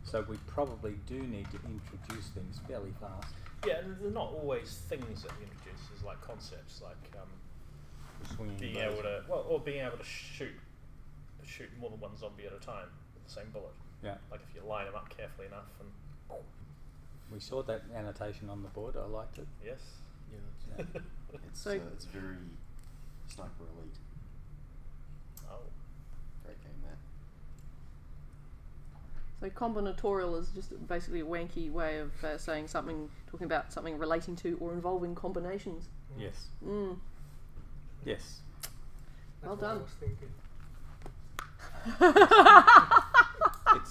Speaker 1: So we probably do need to introduce things fairly fast.
Speaker 7: Yeah, and they're not always things that we introduce. There's like concepts like
Speaker 1: Swinging
Speaker 7: being
Speaker 1: bows.
Speaker 7: able to, or being able to shoot more than one zombie at a time with the same bullet.
Speaker 1: Yeah,
Speaker 7: Like if you line them up carefully enough, and
Speaker 1: we saw that annotation on the board. I liked it.
Speaker 7: yes.
Speaker 5: Yeah, it's
Speaker 2: So-
Speaker 5: it's very Sniper Elite.
Speaker 7: Oh,
Speaker 5: Great game, that.
Speaker 2: so combinatorial is just basically a wanky way of saying something, talking about something relating to or involving combinations.
Speaker 1: Yes.
Speaker 2: Mm.
Speaker 1: Yes.
Speaker 2: Well
Speaker 9: That's what I
Speaker 2: done.
Speaker 9: was thinking.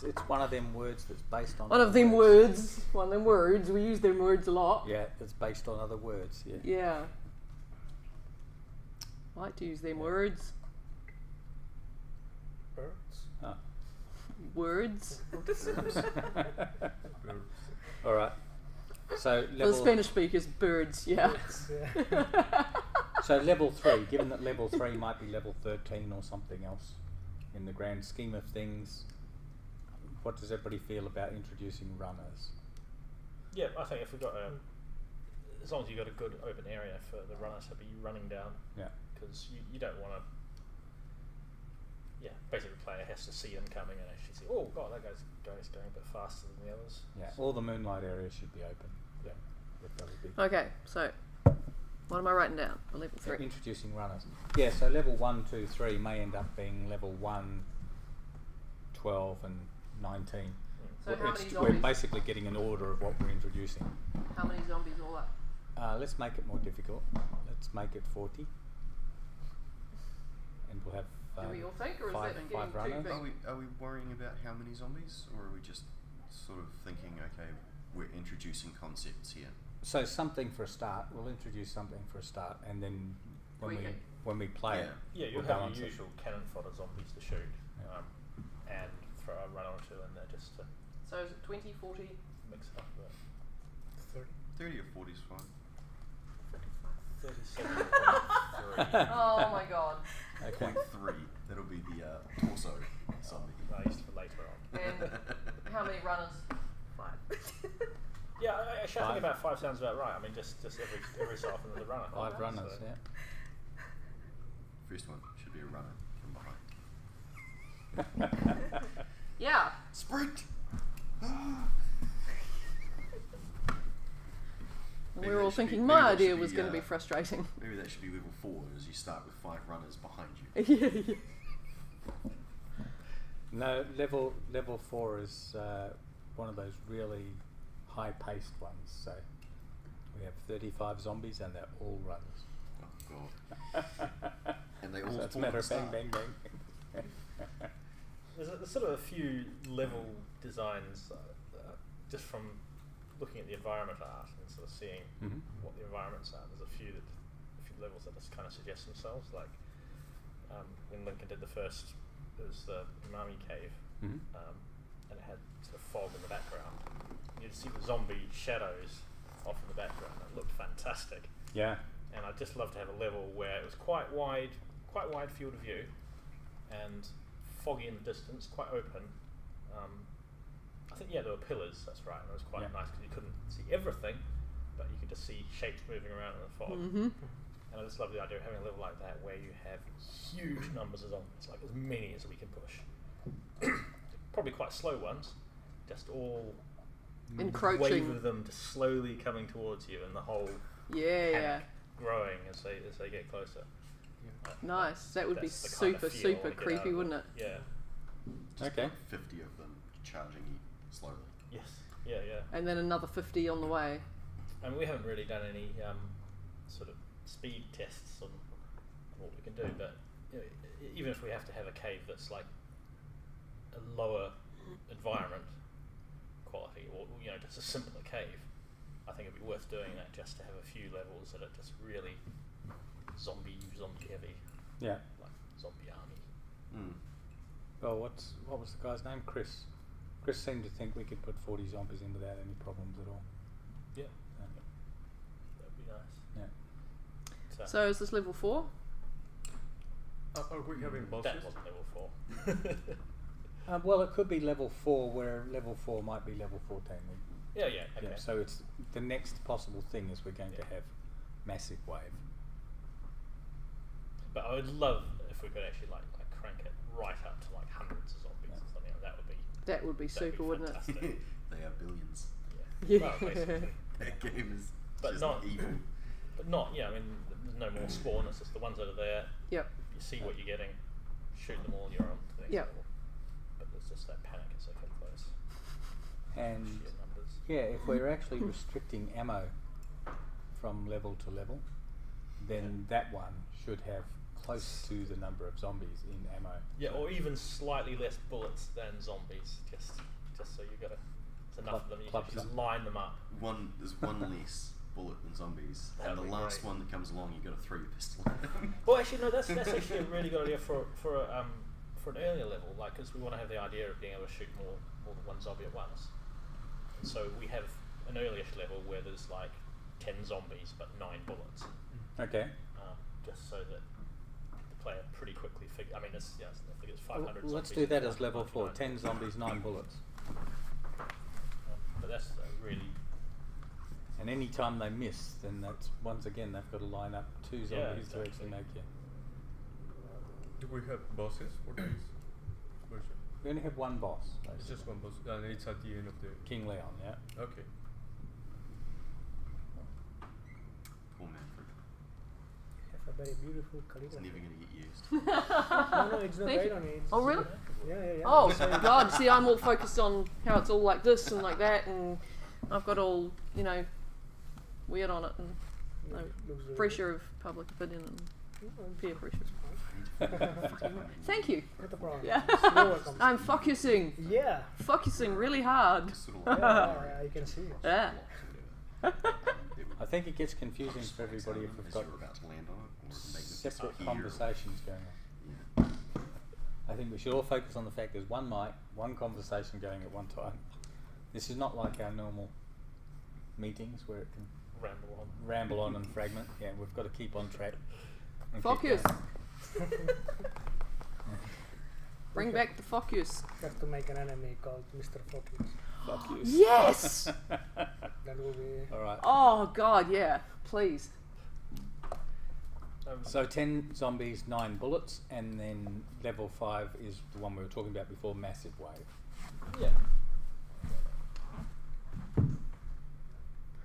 Speaker 1: It's one of them words that's based on
Speaker 2: One of
Speaker 1: other
Speaker 2: them words. One of them words. We use them words a lot.
Speaker 1: Yeah, it's based on other words. Yeah.
Speaker 2: Yeah. I like to use them words.
Speaker 9: Birds.
Speaker 1: Ah.
Speaker 2: Words.
Speaker 8: Birds.
Speaker 1: All right. So
Speaker 2: For the
Speaker 1: level.
Speaker 2: Spanish speakers, birds. Yeah.
Speaker 9: Yeah.
Speaker 1: So level 3. Given that level 3 might be level 13 or something else, in the grand scheme of things, what does everybody feel about introducing runners?
Speaker 7: yeah. I think if we've got as long as you've got a good open area for the runners to be running down,
Speaker 1: Yeah.
Speaker 7: because you don't want to. Yeah, basically the player has to see them coming and actually see. Oh god, that guy's going a bit faster than the others.
Speaker 1: Yeah. All the moonlight areas should be open.
Speaker 7: Yeah.
Speaker 1: If that would be.
Speaker 2: Okay, so what am I writing down for level
Speaker 1: So
Speaker 2: 3?
Speaker 1: introducing runners. Yeah, so level 1, 2, 3 may end up being level 1, 12 and 19.
Speaker 2: So
Speaker 1: Well,
Speaker 2: how many
Speaker 1: we're
Speaker 2: zombies?
Speaker 1: basically getting an order of what we're introducing.
Speaker 2: How many zombies all up?
Speaker 1: Let's make it more difficult. Let's make it 40. And we'll have
Speaker 2: Do we all think, or is
Speaker 1: five-
Speaker 2: that
Speaker 1: five
Speaker 2: getting too
Speaker 1: runners?
Speaker 2: big?
Speaker 5: Are we worrying about how many zombies, or are we just sort of thinking, okay, we're introducing concepts here?
Speaker 1: So something for a start. We'll introduce something for a start, and then when
Speaker 2: Okay.
Speaker 1: when we play it,
Speaker 7: Yeah, you'll
Speaker 1: we'll
Speaker 7: have
Speaker 1: balance
Speaker 7: your
Speaker 1: it.
Speaker 7: usual cannon fodder zombies to shoot,
Speaker 1: Yeah.
Speaker 7: and throw a runner or two in there just to
Speaker 2: So is it 20, 40?
Speaker 7: mix it up a bit.
Speaker 9: 30.
Speaker 5: 30 or 40 is fine.
Speaker 7: 37.3.
Speaker 2: Oh my god.
Speaker 1: Okay.
Speaker 5: 0.3, that'll be the torso zombie.
Speaker 7: Nice for later on.
Speaker 2: And how many runners? 5.
Speaker 7: Yeah, actually, I
Speaker 1: Five.
Speaker 7: think about 5 sounds about right. I mean, just every so often there's a runner.
Speaker 1: 5 runners,
Speaker 7: So-
Speaker 1: yeah.
Speaker 5: First one should be a runner from behind.
Speaker 2: Yeah.
Speaker 5: Sprint!
Speaker 2: And
Speaker 5: Maybe
Speaker 2: we were all
Speaker 5: that should be-
Speaker 2: thinking
Speaker 5: maybe
Speaker 2: my
Speaker 5: that
Speaker 2: idea
Speaker 5: should
Speaker 2: was
Speaker 5: be,
Speaker 2: going to be
Speaker 5: uh,
Speaker 2: frustrating.
Speaker 5: Maybe that should be level 4, as you start with 5 runners behind you.
Speaker 2: Yeah.
Speaker 1: No, level 4 is one of those really high-paced ones. So we have 35 zombies, and they're all runners.
Speaker 5: Oh god. And they all
Speaker 1: So it's a
Speaker 5: spawn
Speaker 1: matter
Speaker 5: at
Speaker 1: of
Speaker 5: the
Speaker 1: bang,
Speaker 5: start.
Speaker 1: bang, bang.
Speaker 7: There's sort of a few level designs just from looking at the environment art and sort of seeing
Speaker 1: Mhm.
Speaker 7: what the environments are. There's a few levels that just kind of suggest themselves. Like when Lincoln did the first, it was the Umami Cave,
Speaker 1: Mhm.
Speaker 7: and it had sort of fog in the background. You'd see the zombie shadows off in the background. It looked fantastic.
Speaker 1: Yeah.
Speaker 7: And I'd just love to have a level where it was quite wide field of view, and foggy in the distance, quite open. I think there were pillars. That's right, and it was quite
Speaker 1: Yeah.
Speaker 7: nice because you couldn't see everything, but you could just see shapes moving around in the fog.
Speaker 2: Mm-hmm.
Speaker 7: And I just love the idea of having a level like that where you have huge numbers of zombies, like as many as we can push. Probably quite slow ones, just all
Speaker 2: Encroaching.
Speaker 7: wave of them just slowly coming towards you, and the whole
Speaker 2: Yeah, yeah.
Speaker 7: panic growing as they get closer.
Speaker 2: Nice. That would be
Speaker 7: That's the kind of
Speaker 2: super,
Speaker 7: feel I
Speaker 2: super
Speaker 7: wanna get
Speaker 2: creepy,
Speaker 7: out of
Speaker 2: wouldn't it?
Speaker 7: Yeah.
Speaker 5: Just
Speaker 1: Okay.
Speaker 5: about 50 of them charging you slowly.
Speaker 7: Yes. Yeah. Yeah.
Speaker 2: And then another 50 on the way.
Speaker 7: I mean, we haven't really done any sort of speed tests on what we can do, but even if we have to have a cave that's like a lower environment, quality, or just a simpler cave, I think it'd be worth doing that just to have a few levels that are just really zombie heavy, like zombie army.
Speaker 1: Well, what was the guy's name? Chris. Chris seemed to think we could put 40 zombies in without any problems at all.
Speaker 7: Yeah, that'd be nice.
Speaker 1: Yeah.
Speaker 2: So is this level 4?
Speaker 8: Are we having bosses?
Speaker 7: That wasn't level 4.
Speaker 1: Well, it could be level 4, where level 4 might be level 14.
Speaker 7: Yeah, okay.
Speaker 1: Yeah, so it's the next possible thing is we're going to have massive wave.
Speaker 7: But I would love if we could actually like crank it right up to like hundreds of zombies or something. That would be
Speaker 2: Super, wouldn't it?
Speaker 7: fantastic.
Speaker 5: They are billions.
Speaker 2: Yeah.
Speaker 7: Well, basically.
Speaker 5: That game is
Speaker 7: But
Speaker 5: just
Speaker 7: not-
Speaker 5: evil.
Speaker 7: But not, I mean, there's no more spawn. It's just the ones that are there.
Speaker 2: Yep.
Speaker 7: You see what you're getting, shoot them all, and you're on to the next
Speaker 2: Yep.
Speaker 7: level. But there's just that panic as they come close.
Speaker 1: And
Speaker 7: Sheer numbers.
Speaker 1: yeah, if we're actually restricting ammo from level to level, then that one should have close to the number of zombies in ammo.
Speaker 7: Yeah, or even slightly less bullets than zombies, just so you got it's enough of them. You can
Speaker 1: Clubs
Speaker 7: just
Speaker 1: up.
Speaker 7: line them up.
Speaker 5: There's one less bullet than zombies, and
Speaker 7: That'd
Speaker 5: the
Speaker 7: be
Speaker 5: last
Speaker 7: great.
Speaker 5: one that comes along, you got to throw your pistol at them.
Speaker 7: Well, actually, no. That's actually a really good idea for an earlier level, like because we want to have the idea of being able to shoot more than one zombie at once. And so we have an earlier level where there's like 10 zombies but 9 bullets,
Speaker 1: Okay.
Speaker 7: just so that the player pretty quickly I mean, it's, I think it's 500
Speaker 1: Well, let's
Speaker 7: zombies
Speaker 1: do that
Speaker 7: and
Speaker 1: as level 4.
Speaker 7: 499
Speaker 1: 10 zombies, 9 bullets.
Speaker 7: But that's really
Speaker 1: And any time they miss, then that's once again they've got to line up 2 zombies
Speaker 7: Yeah,
Speaker 1: to actually
Speaker 7: exactly.
Speaker 1: make you.
Speaker 8: Do we have bosses for this version?
Speaker 1: We only have one boss,
Speaker 8: It's
Speaker 1: basically.
Speaker 8: just one boss, and it's at the end of the.
Speaker 1: King Leon, yeah.
Speaker 8: Okay.
Speaker 5: Poor Manfred.
Speaker 9: Have a very beautiful
Speaker 5: It's
Speaker 9: calligraphy.
Speaker 5: never going to get used.
Speaker 9: No, it's not
Speaker 2: Thank
Speaker 9: right
Speaker 2: you.
Speaker 9: on it.
Speaker 2: Oh, really?
Speaker 9: Yeah.
Speaker 2: Oh,
Speaker 9: So it-
Speaker 2: God. See, I'm all focused on how it's all like this and like that, and I've got all, weird on it, and no
Speaker 9: looks really
Speaker 2: pressure of public opinion and
Speaker 9: good.
Speaker 2: peer pressure. Thank you.
Speaker 9: Not a problem.
Speaker 2: Yeah.
Speaker 9: You're welcome.
Speaker 2: I'm focusing
Speaker 9: Yeah.
Speaker 2: focusing really hard.
Speaker 5: Just sort of
Speaker 9: Yeah, I can see it.
Speaker 2: Yeah.
Speaker 1: I think it gets confusing for everybody if we've
Speaker 5: as
Speaker 1: got
Speaker 5: you're about to land on it, or make them
Speaker 1: separate
Speaker 5: disappear.
Speaker 1: conversations going on.
Speaker 5: Yeah.
Speaker 1: I think we should all focus on the fact there's one mic, one conversation going at one time. This is not like our normal meetings where it can ramble on and fragment. Yeah, we've got to keep on track. and keep
Speaker 2: Focus.
Speaker 1: going.
Speaker 2: Bring back the focus.
Speaker 9: Have to make an enemy called Mr. Focus.
Speaker 1: Fuck you.
Speaker 2: Yes.
Speaker 9: That will be.
Speaker 1: All right.
Speaker 2: Oh God, yeah. Please.
Speaker 1: So 10 zombies, 9 bullets, and then level 5 is the one we were talking about before, massive wave.
Speaker 7: yeah.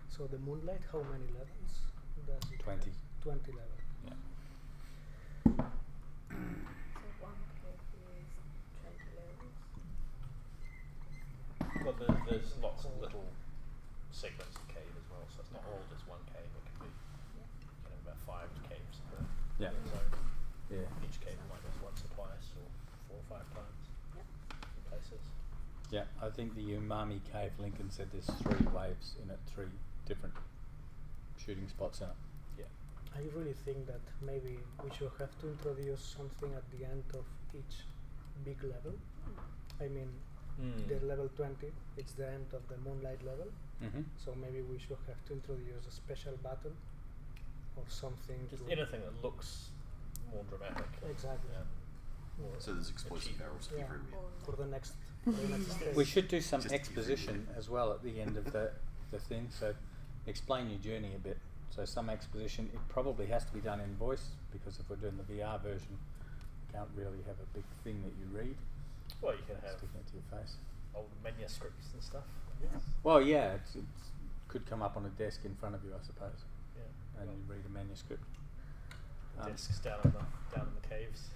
Speaker 9: So the Moonlight, how many levels? Does it
Speaker 1: 20.
Speaker 9: have? 20 levels.
Speaker 1: Yeah.
Speaker 6: So one cave is 20 levels.
Speaker 7: Well, there's lots of little segments of cave as well, so it's not all just one cave. It could be about 5 caves per
Speaker 1: Yeah.
Speaker 7: zone.
Speaker 1: Yeah.
Speaker 7: Each cave might be once or twice, or 4 or 5 times. In places.
Speaker 1: Yeah, I think the Umami Cave, Lincoln said there's 3 waves in it, 3 different shooting spots in it.
Speaker 9: I really think that maybe we should have to introduce something at the end of each big level. I mean, the level 20, it's the end of the Moonlight level,
Speaker 1: Mm-hmm.
Speaker 9: so maybe we should have to introduce a special battle or something.
Speaker 7: Just
Speaker 9: to
Speaker 7: anything that looks more dramatic.
Speaker 9: Exactly.
Speaker 5: So there's explosive barrels
Speaker 9: Yeah.
Speaker 5: everywhere.
Speaker 9: For the next, stage.
Speaker 1: We should do some
Speaker 5: Just to be
Speaker 1: exposition as well at the end of the thing, so explain your journey a bit. So some exposition, it probably has to be done in voice, because if we're doing the VR version, you can't really have a big thing that you read,
Speaker 7: Well, you can have
Speaker 1: sticking it to your face.
Speaker 7: old manuscripts and stuff, I guess.
Speaker 1: Well, yeah, it could come up on a desk in front of you, I suppose,
Speaker 7: Yeah.
Speaker 1: and
Speaker 7: Well,
Speaker 1: you read a manuscript.
Speaker 7: desks down in the caves.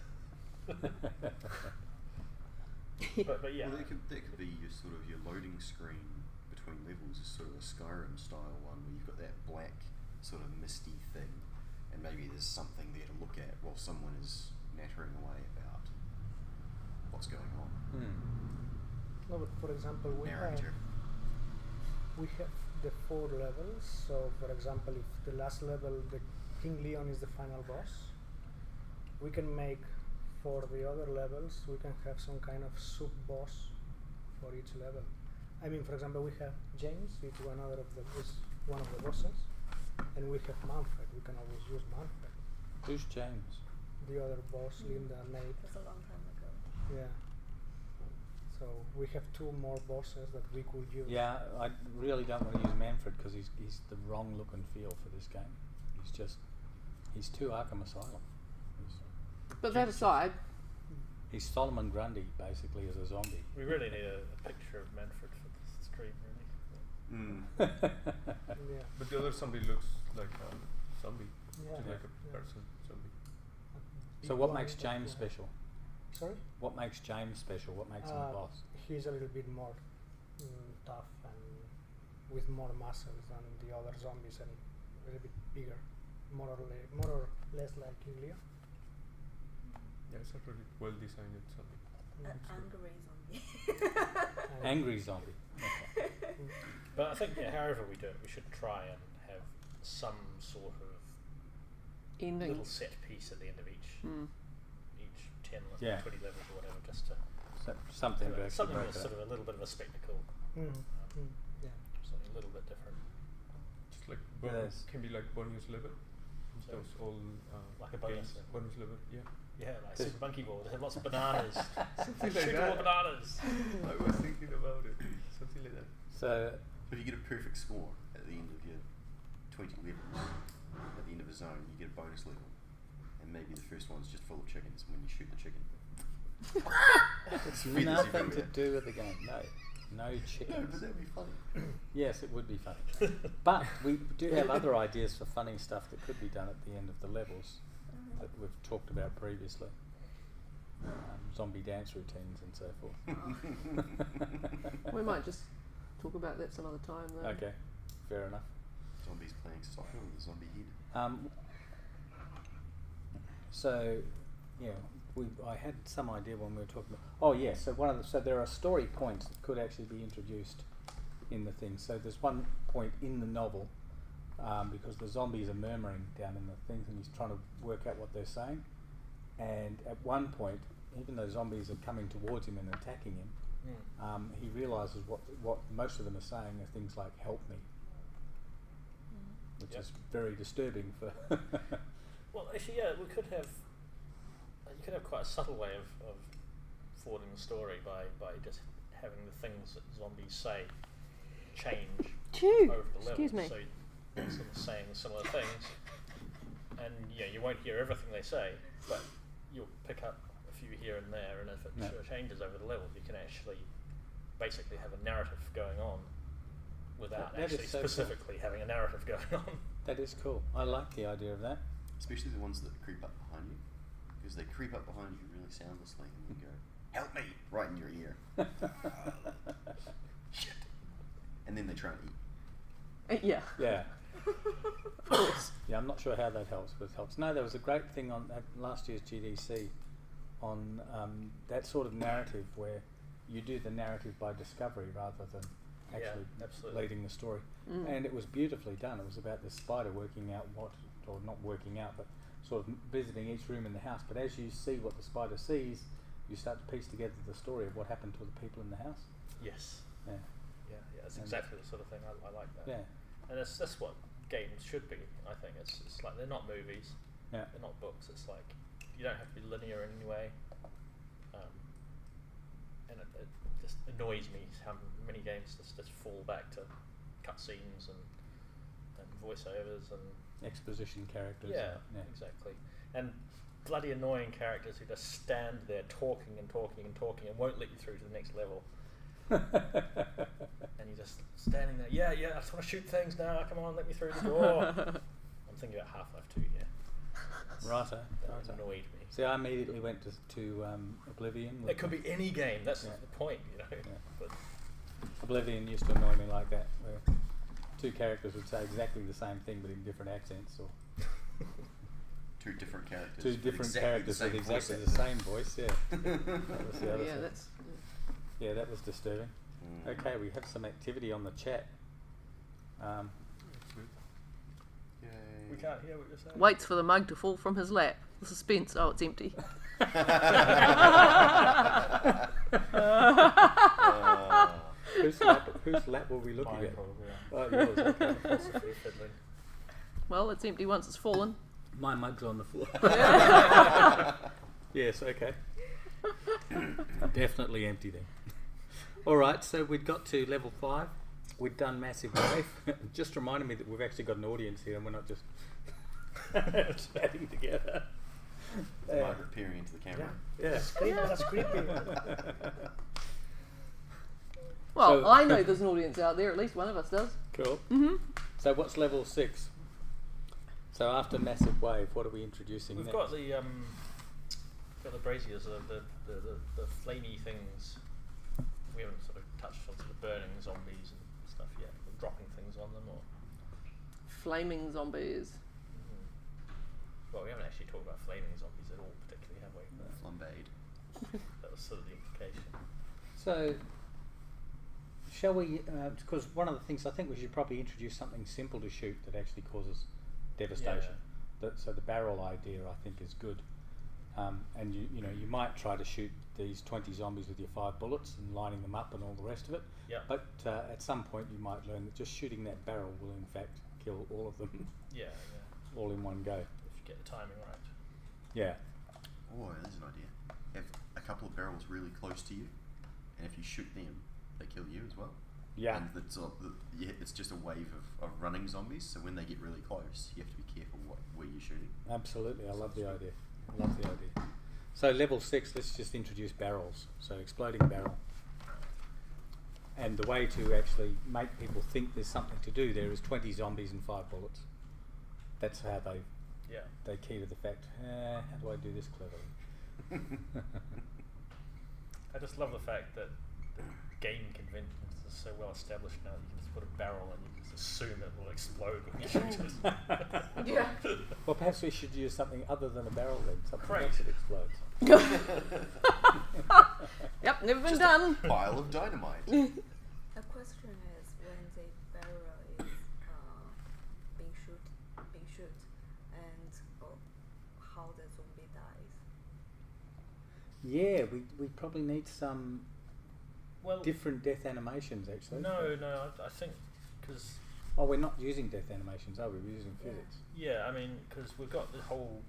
Speaker 7: But yeah.
Speaker 5: Well, that could be your sort of your loading screen between levels is sort of a Skyrim style one where you've got that black sort of misty thing, and maybe there's something there to look at while someone is nattering away about what's going on.
Speaker 1: Hmm.
Speaker 9: No, but for example, we have
Speaker 5: Narrator.
Speaker 9: we have the 4 levels. So, for example, if the last level, the King Leon is the final boss, we can make for the other levels, we can have some kind of sub-boss for each level. I mean, for example, we have James, it's one of the bosses, and we have Manfred. We can always use Manfred.
Speaker 1: Who's James?
Speaker 9: The other boss, Linda made.
Speaker 6: It was a long time ago.
Speaker 9: Yeah. So we have 2 more bosses that we could use.
Speaker 1: Yeah, I really don't want to use Manfred because he's the wrong look and feel for this game. He's too Arkham Asylum.
Speaker 2: But that aside,
Speaker 1: He's Solomon Grundy basically as a zombie.
Speaker 7: We really need a picture of Manfred for this stream, really.
Speaker 9: Yeah.
Speaker 8: But the other zombie looks like a zombie,
Speaker 9: Yeah.
Speaker 8: like a person zombie.
Speaker 1: So what makes James special?
Speaker 9: Sorry?
Speaker 1: What makes James special? What makes him a boss?
Speaker 9: He's a little bit more tough and with more muscles than the other zombies and a little bit bigger, more or less like King Leon.
Speaker 8: Yeah, it's a really well designed zombie.
Speaker 6: Angry zombie.
Speaker 1: Angry zombie. Okay.
Speaker 7: But I think, however we do it, we should try and have some sort of
Speaker 2: ending.
Speaker 7: little set piece at the end of each 10 or
Speaker 1: Yeah.
Speaker 7: 20 levels or whatever, just to
Speaker 1: Something to actually
Speaker 7: something
Speaker 1: break
Speaker 7: that's
Speaker 1: it
Speaker 7: sort
Speaker 1: up.
Speaker 7: of a little bit of a spectacle,
Speaker 9: Yeah.
Speaker 7: something a little bit different,
Speaker 8: Just like
Speaker 1: Yes.
Speaker 8: can be like bonus level.
Speaker 7: So
Speaker 8: Those all
Speaker 7: like a bonus
Speaker 8: games,
Speaker 7: level.
Speaker 8: bonus level. Yeah.
Speaker 7: yeah, like Super Monkey Ball. They have lots of bananas.
Speaker 8: Something like
Speaker 7: Shoot
Speaker 8: that.
Speaker 7: more bananas.
Speaker 8: I was thinking about it. Something like that.
Speaker 1: So
Speaker 5: But if you get a perfect score at the end of your 20 levels, at the end of a zone, you get a bonus level. And maybe the first one's just full of chickens when you shoot the chicken.
Speaker 1: it's
Speaker 5: feathers
Speaker 1: nothing to
Speaker 5: everywhere.
Speaker 1: do with the game. No
Speaker 5: No,
Speaker 1: chickens.
Speaker 5: but that'd be funny.
Speaker 1: Yes, it would be funny. But we do have other ideas for funny stuff that could be done at the end of the levels that we've talked about previously. Zombie dance routines and so forth.
Speaker 2: We might just talk about that some other time, though.
Speaker 1: Okay, fair enough.
Speaker 5: Zombies playing soccer with a zombie head.
Speaker 1: So, yeah, I had some idea when we were talking about. Oh, yes. So there are story points that could actually be introduced in the thing. So there's one point in the novel because the zombies are murmuring down in the things, and he's trying to work out what they're saying. And at one point, even though zombies are coming towards him and attacking him, he realizes what most of them are saying are things like "help me," which is very disturbing for.
Speaker 7: Well, actually, yeah, we could have. You could have quite a subtle way of forwarding the story by just having the things that zombies say change over the level.
Speaker 2: Excuse me.
Speaker 7: So you're sort of saying similar things, and you won't hear everything they say, but you'll pick up a few here and there, and if it sort of changes over the level, you can actually basically have a narrative going on without
Speaker 1: That is
Speaker 7: actually
Speaker 1: so cool.
Speaker 7: specifically having a narrative going on.
Speaker 1: That is cool. I like the idea of that.
Speaker 5: Especially the ones that creep up behind you. Because they creep up behind you really soundlessly and you go, "Help me!" right in your ear. Shit. And then they try and eat.
Speaker 2: Yeah.
Speaker 1: Yeah. Of course. Yeah, I'm not sure how that helps, but it helps. No, there was a great thing on last year's GDC on that sort of narrative where you do the narrative by discovery rather than actually
Speaker 7: absolutely.
Speaker 1: leading the story. And it was beautifully done. It was about this spider working out or not working out, but sort of visiting each room in the house. But as you see what the spider sees, you start to piece together the story of what happened to the people in the house.
Speaker 7: Yes.
Speaker 1: Yeah.
Speaker 7: Yeah, that's
Speaker 1: And
Speaker 7: exactly the sort of thing I like that.
Speaker 1: Yeah.
Speaker 7: And that's what games should be, I think. It's like they're not movies,
Speaker 1: Yeah.
Speaker 7: they're not books. It's like you don't have to be linear in any way. And it just annoys me how many games just fall back to cutscenes and voiceovers and
Speaker 1: Exposition characters.
Speaker 7: yeah, exactly. And bloody annoying characters who just stand there talking and talking and talking and won't let you through to the next level. And you're just standing there. Yeah, I just want to shoot things now. Come on, let me through the door. I'm thinking about Half-Life 2. Yeah.
Speaker 1: Righto.
Speaker 7: That annoyed me.
Speaker 1: See, I immediately went to Oblivion.
Speaker 7: It could be any game. That's the point,
Speaker 1: Yeah.
Speaker 7: But
Speaker 1: Oblivion used to annoy me like that, where two characters would say exactly the same thing but in different accents, or
Speaker 5: Two different characters.
Speaker 1: two
Speaker 5: with
Speaker 1: different
Speaker 5: exactly
Speaker 1: characters
Speaker 5: the
Speaker 1: with
Speaker 5: same
Speaker 1: exactly
Speaker 5: voice
Speaker 1: the same voice. Yeah, that was the other
Speaker 2: Yeah,
Speaker 1: thing.
Speaker 2: that's.
Speaker 1: Yeah, that was disturbing. Okay, we have some activity on the chat.
Speaker 8: That's good.
Speaker 5: Yay.
Speaker 7: We can't hear what you're saying.
Speaker 2: Waits for the mug to fall from his lap. The suspense. Oh, it's empty.
Speaker 1: Whose lap were we looking
Speaker 7: Mine
Speaker 1: at?
Speaker 7: probably.
Speaker 1: Oh, yours, okay.
Speaker 7: Possibly fiddling.
Speaker 2: Well, it's empty once it's fallen.
Speaker 1: My mug's on the floor. Yes, okay. Definitely empty then. Alright, so we'd got to level 5. We'd done Massive Wave. Just reminded me that we've actually got an audience here and we're not just chatting together.
Speaker 5: Margaret peering into the camera.
Speaker 1: Yeah.
Speaker 9: That's creepy.
Speaker 2: Well,
Speaker 1: So-
Speaker 2: I know there's an audience out there. At least one of us does.
Speaker 1: Cool.
Speaker 2: Mm-hmm.
Speaker 1: So what's level 6? So after Massive Wave, what are we introducing
Speaker 7: We've
Speaker 1: next?
Speaker 7: got the braziers, the flamey things. We haven't sort of touched on sort of burning zombies and stuff yet. We're dropping things on them, or
Speaker 2: Flaming zombies.
Speaker 7: well, we haven't actually talked about flaming zombies at all, particularly, have we?
Speaker 5: Flambéed.
Speaker 7: That was sort of the implication.
Speaker 1: So, shall we, because one of the things I think we should probably introduce something simple to shoot that actually causes devastation. So the barrel idea I think is good. And you know, you might try to shoot these 20 zombies with your 5 bullets and lining them up and all the rest of it.
Speaker 7: Yeah.
Speaker 1: But at some point you might learn that just shooting that barrel will in fact kill all of them
Speaker 7: Yeah,
Speaker 1: all in one go.
Speaker 7: if you get the timing right.
Speaker 1: Yeah.
Speaker 5: Oh, there's an idea. Have a couple of barrels really close to you, and if you shoot them, they kill you as well.
Speaker 1: Yeah.
Speaker 5: And it's just a wave of running zombies, so when they get really close, you have to be careful where you're shooting.
Speaker 1: Absolutely, I love the idea. I love the idea. So level 6, let's just introduce barrels. So exploding barrel. And the way to actually make people think there's something to do there is 20 zombies and 5 bullets. That's how they key to the fact, how do I do this cleverly?
Speaker 7: I just love the fact that the game conventions are so well established now that you can just put a barrel and you can just assume it will explode when you shoot it.
Speaker 2: Yeah.
Speaker 1: Well, perhaps we should use something other than a barrel then, something
Speaker 7: Crate.
Speaker 1: else that explodes.
Speaker 2: Yep, never been
Speaker 5: Just
Speaker 2: done.
Speaker 5: a pile of dynamite.
Speaker 6: The question is when the barrel is being shoot, and how the zombie dies.
Speaker 1: Yeah, we probably need some
Speaker 7: Well,
Speaker 1: different death animations actually.
Speaker 7: no, I think because
Speaker 1: Oh, we're not using death animations, are we? We're using physics.
Speaker 7: I mean, because we've got the whole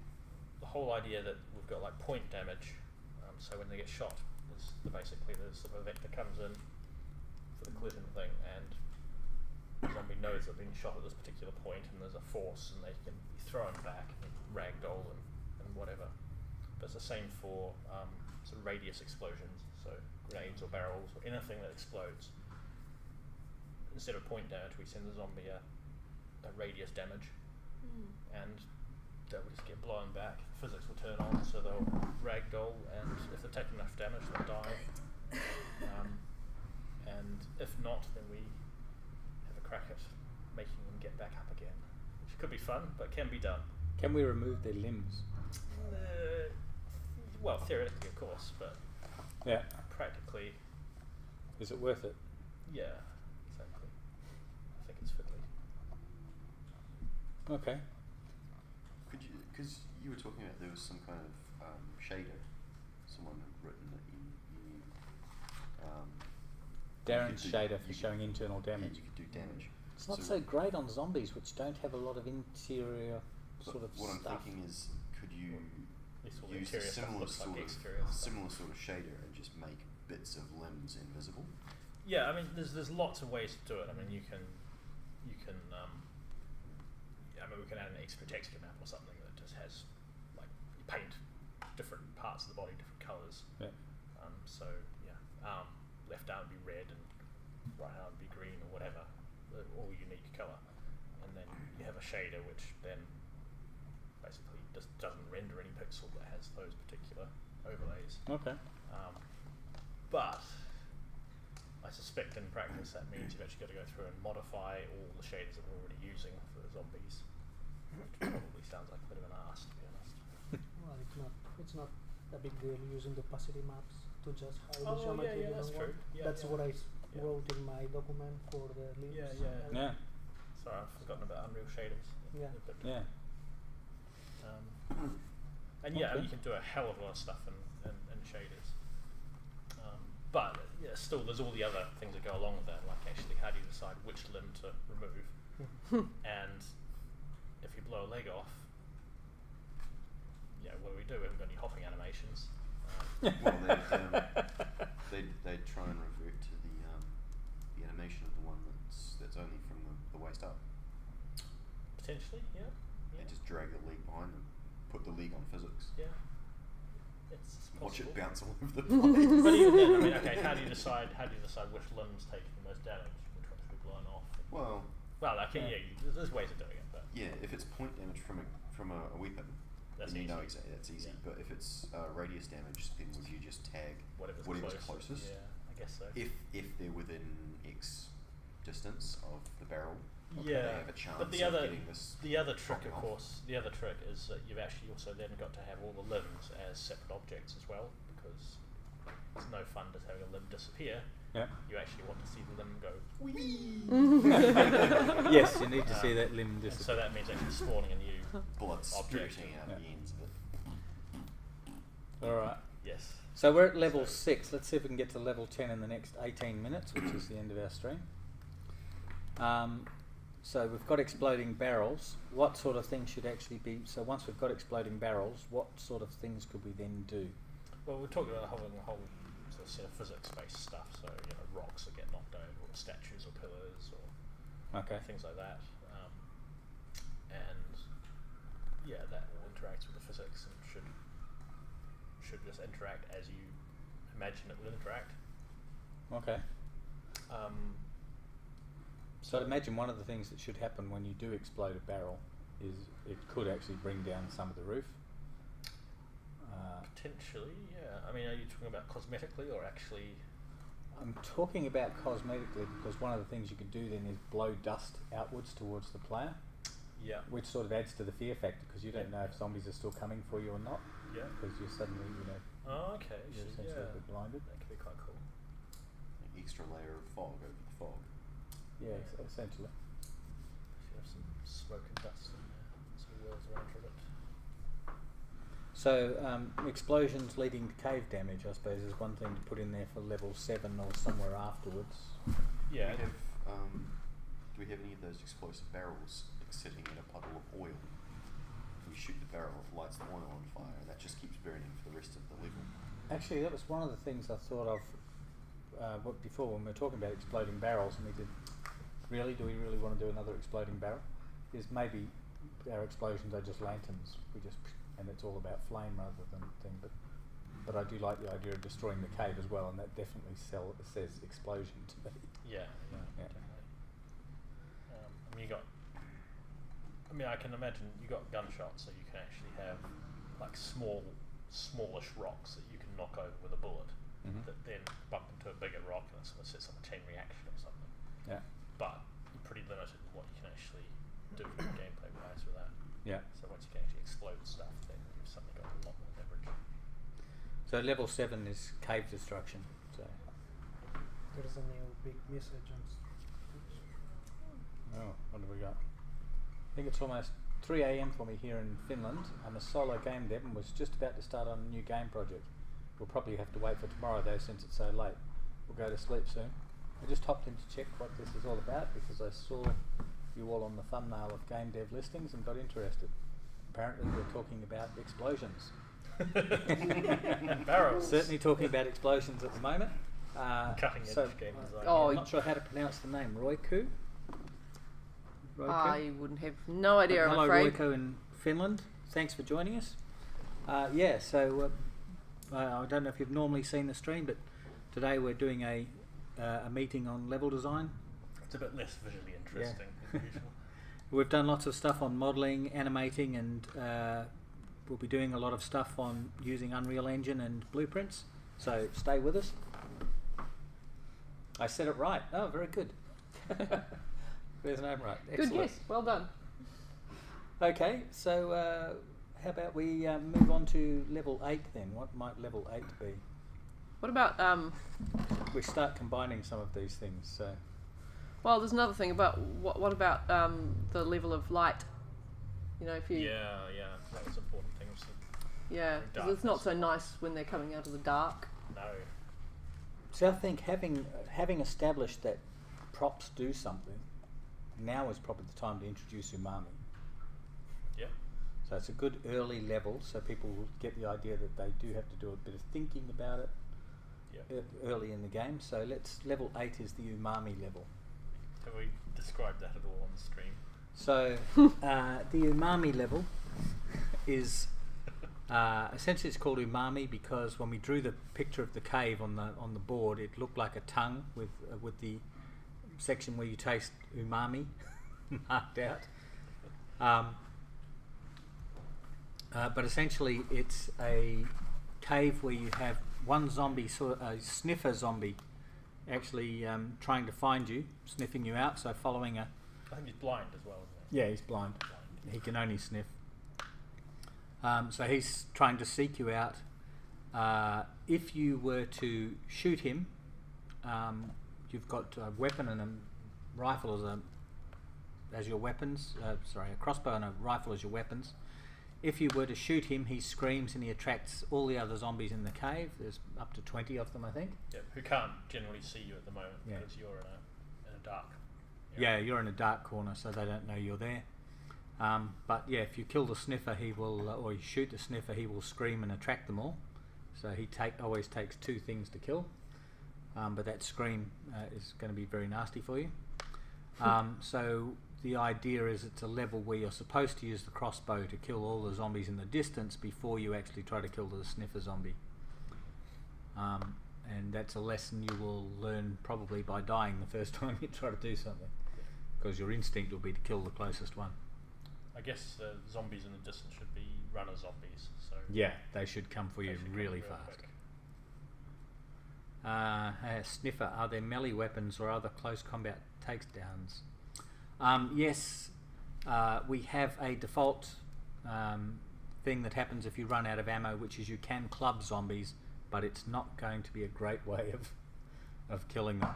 Speaker 7: idea that we've got like point damage. So when they get shot, basically the sort of vector comes in for the collision thing, and the zombie knows they're being shot at this particular point, and there's a force, and they can be thrown back and ragdoll and whatever. But it's the same for sort of radius explosions, so grenades or barrels or anything that explodes. Instead of point damage, we send the zombie a radius damage, and they'll just get blown back. Physics will turn on, so they'll ragdoll, and if they've taken enough damage, they'll die. And if not, then we have a crack at making them get back up again, which could be fun, but can be done.
Speaker 1: Can we remove their limbs?
Speaker 7: Well, theoretically, of course, but
Speaker 1: Yeah.
Speaker 7: practically,
Speaker 1: Is it worth it?
Speaker 7: yeah, exactly. I think it's fiddly.
Speaker 1: Okay.
Speaker 5: Could you, because you were talking about there was some kind of shader, someone had written that you
Speaker 1: Darren's
Speaker 5: you could do-
Speaker 1: shader for
Speaker 5: you
Speaker 1: showing internal
Speaker 5: yeah,
Speaker 1: damage.
Speaker 5: you could do damage.
Speaker 1: It's not so great on zombies, which don't have a lot of interior
Speaker 5: But
Speaker 1: sort of
Speaker 5: what
Speaker 1: stuff.
Speaker 5: I'm thinking is, could you
Speaker 7: It's all the
Speaker 5: use a
Speaker 7: interior stuff
Speaker 5: similar
Speaker 7: looks like
Speaker 5: sort
Speaker 7: the
Speaker 5: of
Speaker 7: exterior stuff.
Speaker 5: similar sort of shader and just make bits of limbs invisible?
Speaker 7: Yeah, I mean, there's lots of ways to do it. I mean, you can we can add an extra texture map or something that just has, like, you paint different parts of the body, different colours.
Speaker 1: Yeah.
Speaker 7: So, left arm would be red and right arm would be green or whatever, all unique colour. And then you have a shader which then basically just doesn't render any pixel but has those particular overlays.
Speaker 1: Okay.
Speaker 7: But I suspect in practice that means you've actually got to go through and modify all the shaders that we're already using for the zombies, which probably sounds like a bit of an arse, to be honest.
Speaker 9: Well, it's not a big deal using the opacity maps to just hide the
Speaker 7: Oh,
Speaker 9: geometry
Speaker 7: yeah,
Speaker 9: you
Speaker 7: that's
Speaker 9: don't
Speaker 7: true.
Speaker 9: want.
Speaker 7: Yeah,
Speaker 9: That's
Speaker 7: yeah.
Speaker 9: what I
Speaker 7: Yeah.
Speaker 9: wrote in my document for the limbs.
Speaker 7: Yeah.
Speaker 1: Yeah.
Speaker 7: Sorry, I've forgotten about Unreal Shaders.
Speaker 9: Yeah.
Speaker 7: But,
Speaker 1: Yeah.
Speaker 7: and yeah,
Speaker 1: Okay.
Speaker 7: you can do a hell of a lot of stuff in shaders. But yeah, still, there's all the other things that go along with that. Like actually, how do you decide which limb to remove? And if you blow a leg off, yeah, what do we do? We haven't got any hopping animations.
Speaker 5: Well, they try and revert to the animation of the one that's only from the waist up.
Speaker 7: Potentially, yeah.
Speaker 5: They just drag the leg behind them, put the leg on physics,
Speaker 7: Yeah. It's
Speaker 5: watch it
Speaker 7: possible.
Speaker 5: bounce all over the body.
Speaker 7: But even then, I mean, okay, how do you decide which limbs take the most damage, which ones should be blown off?
Speaker 5: Well,
Speaker 7: Okay, yeah, there's ways of doing it, but
Speaker 5: yeah, if it's point damage from a weapon,
Speaker 7: that's
Speaker 5: then you know
Speaker 7: easy.
Speaker 5: exactly that's easy.
Speaker 7: Yeah.
Speaker 5: But if it's radius damage, then would you just tag
Speaker 7: Whatever's
Speaker 5: closest?
Speaker 7: Yeah, I guess so.
Speaker 5: If they're within X distance of the barrel,
Speaker 7: Yeah,
Speaker 5: they have a chance
Speaker 7: but the
Speaker 5: of
Speaker 7: other
Speaker 5: getting this.
Speaker 7: trick,
Speaker 5: broken
Speaker 7: of
Speaker 5: off.
Speaker 7: course, the other trick is that you've actually also then got to have all the limbs as separate objects as well, because it's no fun just having a limb disappear.
Speaker 1: Yeah.
Speaker 7: You actually want to see the limb go wee.
Speaker 1: Yes, you need to see that limb
Speaker 7: And
Speaker 1: disappear.
Speaker 7: so that means actually spawning a new
Speaker 5: Blood
Speaker 7: object.
Speaker 5: spurting out
Speaker 1: Yeah.
Speaker 5: the ends of it.
Speaker 1: All right.
Speaker 7: Yes.
Speaker 1: So we're at level 6. Let's see if we can get to level 10 in the next 18 minutes, which is the end of our stream. So we've got exploding barrels. What sort of things should actually be... So once we've got exploding barrels, what sort of things could we then do?
Speaker 7: Well, we're talking about having a whole sort of set of physics-based stuff, so rocks that get knocked over, or statues, or pillars, or
Speaker 1: Okay.
Speaker 7: things like that. And yeah, that all interacts with the physics and should just interact as you imagine it would interact.
Speaker 1: Okay. So I'd imagine one of the things that should happen when you do explode a barrel is it could actually bring down some of the roof.
Speaker 7: Potentially, yeah. I mean, are you talking about cosmetically or actually?
Speaker 1: I'm talking about cosmetically because one of the things you can do then is blow dust outwards towards the player,
Speaker 7: Yeah.
Speaker 1: which sort of adds to the fear factor because you don't know if zombies are still coming for you or not
Speaker 7: Yeah.
Speaker 1: because you're suddenly,
Speaker 7: Oh, okay.
Speaker 1: you're
Speaker 7: So,
Speaker 1: essentially a
Speaker 7: yeah.
Speaker 1: bit blinded.
Speaker 7: That could be quite cool.
Speaker 5: An extra layer of fog over the fog.
Speaker 1: Yeah, essentially.
Speaker 7: You have some smoke and dust and some whirls around for a bit.
Speaker 1: So explosions leading to cave damage, I suppose, is one thing to put in there for level 7 or somewhere afterwards.
Speaker 7: Yeah.
Speaker 5: Do we have any of those explosive barrels sitting in a puddle of oil? You shoot the barrel, it lights the oil on fire, and that just keeps burning for the rest of the level.
Speaker 1: Actually, that was one of the things I thought of before when we were talking about exploding barrels, and we did. Do we really want to do another exploding barrel? Is maybe our explosions are just lanterns. And it's all about flame rather than thing. But I do like the idea of destroying the cave as well, and that definitely says explosion to me.
Speaker 7: Yeah.
Speaker 1: Yeah.
Speaker 7: Definitely. I can imagine you got gunshots, so you can actually have like smallish rocks that you can knock over with a bullet that then bump into a bigger rock and it sort of sets up a chain reaction or something.
Speaker 1: Yeah.
Speaker 7: But you're pretty limited in what you can actually do from gameplay wise with that.
Speaker 1: Yeah.
Speaker 7: So once you can actually explode stuff, then you've suddenly got a lot more leverage.
Speaker 1: So level 7 is cave destruction. So
Speaker 9: There's a new big message on
Speaker 1: what have we got? I think it's almost 3 a.m. for me here in Finland. I'm a solo game dev and was just about to start on a new game project. We'll probably have to wait for tomorrow though since it's so late. We'll go to sleep soon. I just hopped in to check what this is all about because I saw you all on the thumbnail of game dev listings and got interested. Apparently we're talking about explosions.
Speaker 7: Barrels.
Speaker 1: Certainly talking about explosions at the moment.
Speaker 7: Cutting edge
Speaker 1: so
Speaker 7: game design.
Speaker 2: Oh,
Speaker 1: I'm not sure how to pronounce the name. Roiku?
Speaker 2: I wouldn't have no idea, I'm
Speaker 1: Hello,
Speaker 2: afraid.
Speaker 1: Roiku in Finland. Thanks for joining us. I don't know if you've normally seen the stream, but today we're doing a meeting on level design.
Speaker 7: It's a bit less visually interesting than usual.
Speaker 1: We've done lots of stuff on modelling, animating, and we'll be doing a lot of stuff on using Unreal Engine and blueprints. So stay with us. I said it right. Oh, very good. There's no right. Excellent.
Speaker 2: Good guess, well done.
Speaker 1: Okay, so how about we move on to level 8 then? What might level 8 be?
Speaker 2: What about
Speaker 1: We start combining some of these things. So
Speaker 2: Well, there's another thing about what about the level of light? You know, if you
Speaker 7: Yeah, that was an important thing. Was
Speaker 2: yeah, 'cause it's not so nice when they're coming out of the dark.
Speaker 7: no.
Speaker 1: So I think having established that props do something, now is probably the time to introduce umami.
Speaker 7: Yeah.
Speaker 1: So it's a good early level, so people will get the idea that they do have to do a bit of thinking about it
Speaker 7: Yeah.
Speaker 1: early in the game. So level 8 is the umami level.
Speaker 7: Have we described that at all on the stream?
Speaker 1: So the umami level is essentially it's called umami because when we drew the picture of the cave on the board, it looked like a tongue with the section where you taste umami marked out. But essentially, it's a cave where you have one zombie, a sniffer zombie, actually trying to find you, sniffing you out. So following a.
Speaker 7: I think he's blind as well, isn't he?
Speaker 1: Yeah, he's blind. He can only sniff. So he's trying to seek you out. If you were to shoot him, you've got a weapon and a rifle as your weapons. A crossbow and a rifle as your weapons. If you were to shoot him, he screams and he attracts all the other zombies in the cave. There's up to 20 of them, I think.
Speaker 7: Yeah, who can't generally see you at the moment
Speaker 1: Yeah.
Speaker 7: because you're in a dark.
Speaker 1: Yeah, you're in a dark corner, so they don't know you're there. But yeah, if you kill the sniffer, he will, or you shoot the sniffer, he will scream and attract them all. So he always takes 2 things to kill. But that scream is going to be very nasty for you. So the idea is it's a level where you're supposed to use the crossbow to kill all the zombies in the distance before you actually try to kill the sniffer zombie. And that's a lesson you will learn probably by dying the first time you try to do something, because your instinct will be to kill the closest one.
Speaker 7: I guess the zombies in the distance should be runner zombies. So
Speaker 1: Yeah, they should come for
Speaker 7: they
Speaker 1: you
Speaker 7: should come
Speaker 1: really
Speaker 7: real
Speaker 1: fast.
Speaker 7: quick.
Speaker 1: Sniffer, are there melee weapons or other close combat takedowns? Yes, we have a default thing that happens if you run out of ammo, which is you can club zombies, but it's not going to be a great way of killing them.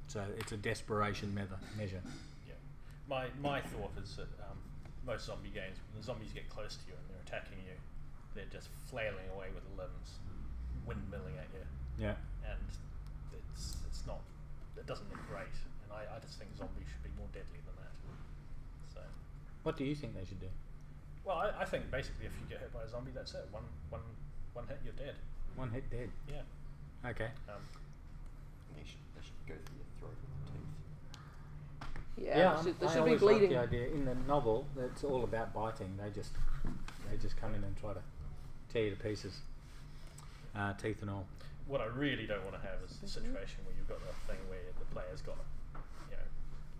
Speaker 1: So it's a desperation measure.
Speaker 7: Yeah. My thought is that most zombie games, when the zombies get close to you and they're attacking you, they're just flailing away with the limbs, windmilling at you.
Speaker 1: Yeah.
Speaker 7: And it's not. It doesn't look great. And I just think zombies should be more deadly than that. So.
Speaker 1: What do you think they should do?
Speaker 7: Well, I think basically if you get hit by a zombie, that's it. One hit, you're dead.
Speaker 1: One hit dead.
Speaker 7: Yeah.
Speaker 1: Okay.
Speaker 5: They should go through your throat with the teeth.
Speaker 2: Yeah, there
Speaker 1: I
Speaker 2: should be
Speaker 1: always
Speaker 2: bleeding.
Speaker 1: like the idea in the novel. It's all about biting. They just come in and try to tear you to pieces, teeth and all.
Speaker 7: What I really don't want to have is the situation where you've got the thing where the player's got,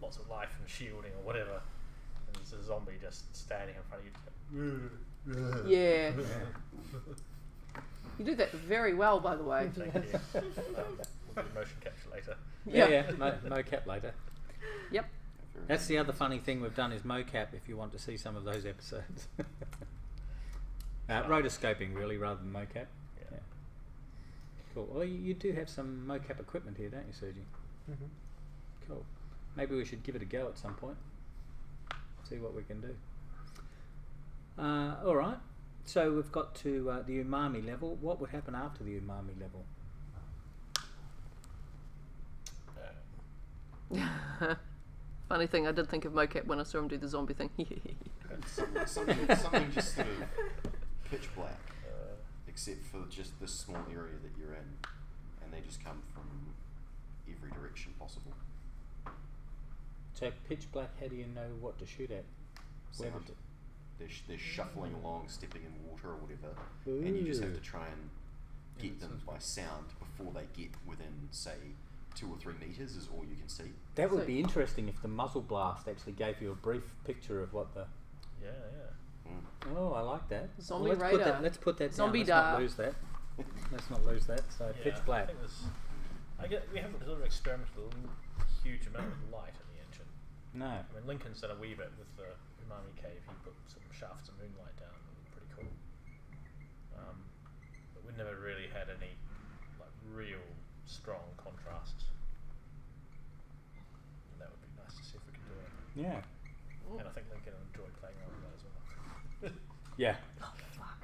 Speaker 7: lots of life and shielding or whatever, and there's a zombie just standing in front of you.
Speaker 2: Yeah. You did that very well, by the way.
Speaker 7: Thank you. We'll do motion capture later.
Speaker 1: Yeah. Mocap later.
Speaker 2: Yep.
Speaker 1: That's the other funny thing we've done is mocap. If you want to see some of those episodes, rotoscoping really rather than mocap.
Speaker 7: Yeah.
Speaker 1: Cool. Well, you do have some mocap equipment here, don't you, Sergi?
Speaker 9: Mm-hmm.
Speaker 1: Cool. Maybe we should give it a go at some point. See what we can do. All right. So we've got to the umami level. What would happen after the umami level?
Speaker 2: Funny thing, I did think of mocap when I saw him do the zombie thing.
Speaker 5: something just sort of pitch black, except for just this small area that you're in, and they just come from every direction possible.
Speaker 1: So pitch black. How do you know what to shoot at? Where
Speaker 5: Sound.
Speaker 1: would
Speaker 5: They're shuffling along, stepping in water or whatever, and you just have to try and get them by sound before they get within, say, 2 or 3 meters is all you can see.
Speaker 1: That would
Speaker 2: So-
Speaker 1: be interesting if the muzzle blast actually gave you a brief picture of what the.
Speaker 7: Yeah.
Speaker 1: Oh, I like that.
Speaker 2: Zombie
Speaker 1: let's put
Speaker 2: radar.
Speaker 1: that. Let's put that
Speaker 2: Zombie
Speaker 1: down.
Speaker 2: dar.
Speaker 1: Let's not lose that. Let's not lose that. So
Speaker 7: Yeah,
Speaker 1: pitch black.
Speaker 7: I get we haven't sort of experimented with a huge amount of light in the engine.
Speaker 1: No.
Speaker 7: I mean, Lincoln's done a wee bit with the umami cave. He put some shafts of moonlight down. That was pretty cool. But we never really had any real strong contrasts. And that would
Speaker 1: Yeah.
Speaker 7: And I think they're going to enjoy playing around with that as well.
Speaker 1: Yeah.
Speaker 2: Oh, fuck.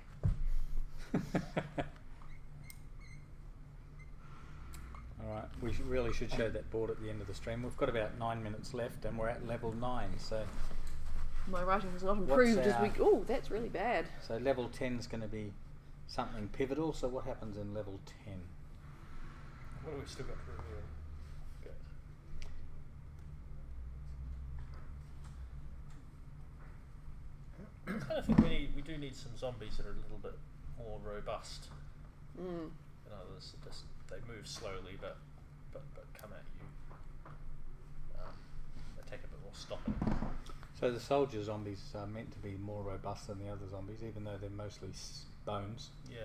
Speaker 1: Alright, we really should show that board at the end of the stream. We've got about 9 minutes left and we're at level 9, so
Speaker 2: My writing has not improved as we.
Speaker 1: our-
Speaker 2: Oh, that's really bad.
Speaker 1: level 10 is going to be something pivotal. So what happens in level 10?
Speaker 7: What have we still got to reveal? Good. I kind of think we do need some zombies that are a little bit more robust.
Speaker 2: Mm.
Speaker 7: You know, they move slowly, but come at you. They take a bit more stopping.
Speaker 1: So the soldier zombies are meant to be more robust than the other zombies, even though they're mostly bones.
Speaker 7: Yeah.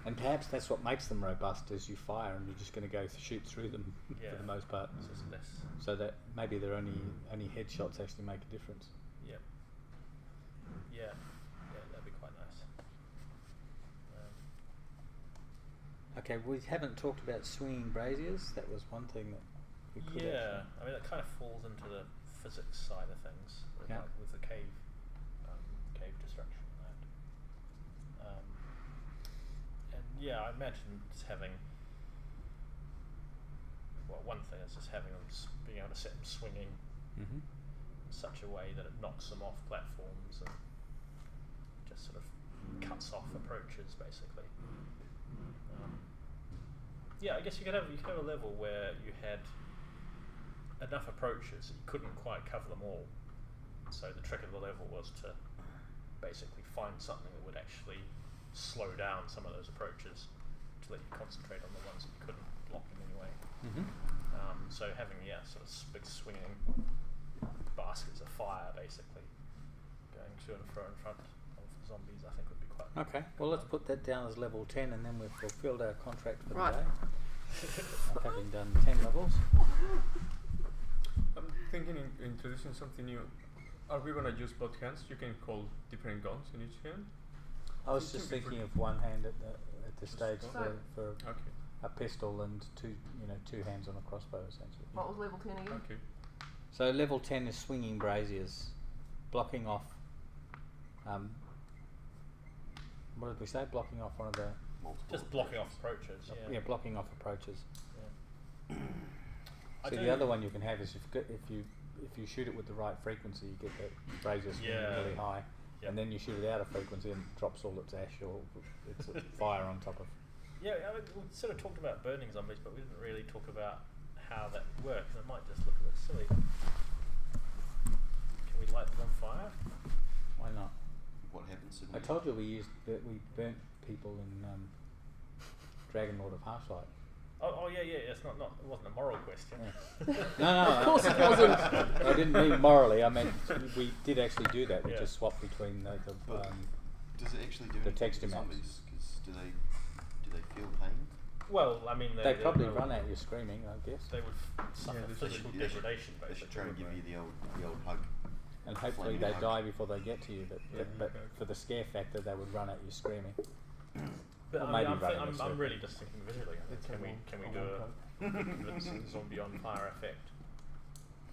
Speaker 1: And perhaps that's what makes them robust, is you fire and you're just going to go shoot through them
Speaker 7: Yeah.
Speaker 1: for the most part.
Speaker 7: So it's less.
Speaker 1: So that maybe they're only headshots actually make a difference.
Speaker 7: Yep. Yeah, that'd be quite nice.
Speaker 1: Okay, we haven't talked about swinging braziers. That was one thing that we could
Speaker 7: Yeah, I mean that kind of falls into the physics side of things, with,
Speaker 1: Yeah.
Speaker 7: like, with the cave destruction and that. And yeah, I imagine just having. Well, one thing is just having them being able to set them swinging
Speaker 1: Mm-hmm.
Speaker 7: in such a way that it knocks them off platforms and just sort of cuts off approaches, basically. Yeah, I guess you could have a level where you had enough approaches that you couldn't quite cover them all. So the trick of the level was to basically find something that would actually slow down some of those approaches to let you concentrate on the ones that you couldn't block in any way.
Speaker 1: Mm-hmm.
Speaker 7: So having sort of big swinging baskets of fire, basically going to and fro in front of the zombies, I think would be quite.
Speaker 1: Okay, well let's put that down as level 10 and then we've fulfilled our contract for
Speaker 2: Right.
Speaker 1: the day. Having done 10 levels.
Speaker 8: I'm thinking in introducing something new. Are we gonna use both hands? You can call different guns in each hand.
Speaker 1: I was just thinking of one hand at the stage
Speaker 2: So-
Speaker 1: for
Speaker 8: Okay.
Speaker 1: a pistol and two hands on a crossbow essentially.
Speaker 2: What was level 10 again?
Speaker 8: Okay.
Speaker 1: So level 10 is swinging braziers, blocking off. What did we say? Blocking off one of the.
Speaker 7: Just blocking off approaches.
Speaker 1: Yeah, blocking off approaches.
Speaker 7: I
Speaker 1: So
Speaker 7: do-
Speaker 1: the other one you can have is if you shoot it with the right frequency, you get that brazier swinging
Speaker 7: Yeah.
Speaker 1: really high,
Speaker 7: Yep.
Speaker 1: and then you shoot it out of frequency and it drops all its ash or its fire on top of.
Speaker 7: Yeah, I mean, we sort of talked about burning zombies, but we didn't really talk about how that works. And it might just look a bit silly. Can we light them on fire?
Speaker 1: Why not?
Speaker 5: What happens to
Speaker 1: I told you we burnt people in Dragon Lord of Harshlight.
Speaker 7: Oh yeah. It's not. It wasn't a moral question.
Speaker 1: No,
Speaker 2: Of course it wasn't.
Speaker 1: I didn't mean morally. I meant we did actually do that. We
Speaker 7: Yeah.
Speaker 1: just swapped between
Speaker 5: Does it actually do
Speaker 1: the
Speaker 5: anything
Speaker 1: texture
Speaker 5: to
Speaker 1: maps.
Speaker 5: zombies? Because do they feel pain?
Speaker 7: Well, I mean,
Speaker 1: They probably
Speaker 7: will-
Speaker 1: run at you screaming, I guess.
Speaker 7: They would suffer
Speaker 8: there's
Speaker 7: physical
Speaker 5: They should-
Speaker 7: degradation,
Speaker 5: They should try and give
Speaker 7: basically.
Speaker 5: you the old hug.
Speaker 1: And hopefully
Speaker 5: Flaming
Speaker 1: they
Speaker 5: hug.
Speaker 1: die before they get to you. But
Speaker 8: Yeah.
Speaker 1: for the scare factor, they would run at you screaming.
Speaker 7: But
Speaker 1: Or
Speaker 7: I
Speaker 1: maybe
Speaker 7: mean,
Speaker 1: running a
Speaker 7: I'm
Speaker 1: circle.
Speaker 7: really just thinking visually.
Speaker 8: It's
Speaker 7: Can
Speaker 8: a
Speaker 7: we
Speaker 8: long
Speaker 7: do
Speaker 8: hug.
Speaker 7: a convincing zombie on fire effect?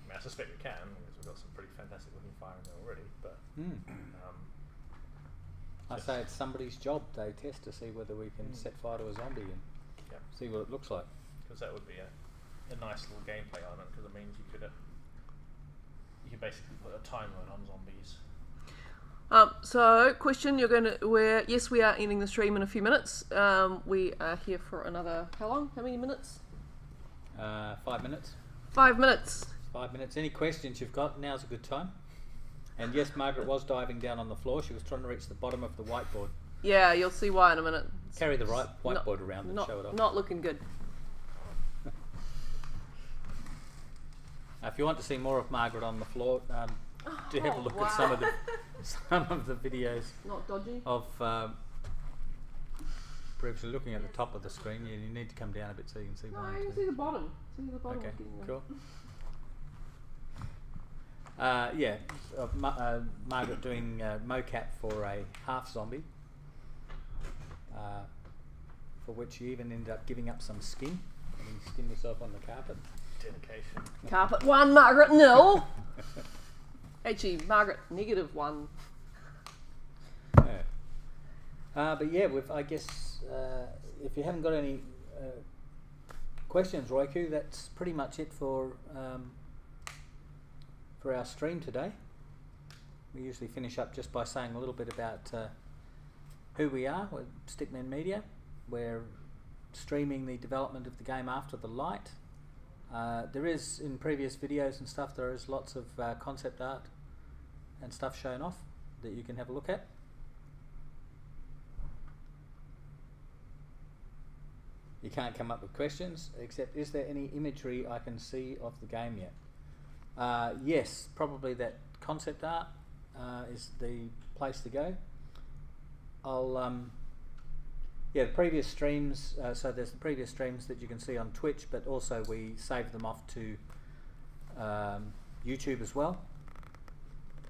Speaker 7: I mean, I suspect we can because we've got some pretty fantastic looking fire in there already. But
Speaker 1: I say it's somebody's job. They test to see whether we can set fire to a zombie and
Speaker 7: yeah,
Speaker 1: see what it looks like.
Speaker 7: because that would be a nice little gameplay element. Because it means you could basically put a time limit on zombies.
Speaker 2: So, question: yes, we are ending the stream in a few minutes. We are here for another how long? How many minutes?
Speaker 1: 5 minutes.
Speaker 2: 5 minutes.
Speaker 1: 5 minutes. Any questions you've got? Now's a good time. And yes, Margaret was diving down on the floor. She was trying to reach the bottom of the whiteboard.
Speaker 2: Yeah, you'll see why in a minute.
Speaker 1: Carry the right
Speaker 2: Not-
Speaker 1: whiteboard around and show it off.
Speaker 2: Not looking good.
Speaker 1: If you want to see more of Margaret on the floor, do have a look at some of the videos
Speaker 2: Not dodgy.
Speaker 1: of. Perhaps you're looking at the top of the screen. You need to come down a bit so you can see
Speaker 2: No,
Speaker 1: one.
Speaker 2: you
Speaker 1: or
Speaker 2: can
Speaker 1: two.
Speaker 2: see the bottom. See the bottom.
Speaker 1: Okay,
Speaker 2: of getting there.
Speaker 1: cool. Margaret doing mocap for a half zombie, for which you even ended up giving up some skin. And you skinned yourself on the carpet.
Speaker 7: Dedication.
Speaker 2: Carpet 1, Margaret nil. Actually, Margaret -1.
Speaker 1: Yeah. But yeah, I guess if you haven't got any questions, Roiku, that's pretty much it for our stream today. We usually finish up just by saying a little bit about who we are. We're Stickmen Media. We're streaming the development of the game after the light. There is, in previous videos and stuff, there is lots of concept art and stuff shown off that you can have a look at. You can't come up with questions, except is there any imagery I can see of the game yet? Yes, probably that concept art is the place to go. The previous streams, so there's the previous streams that you can see on Twitch, but also we save them off to YouTube as well.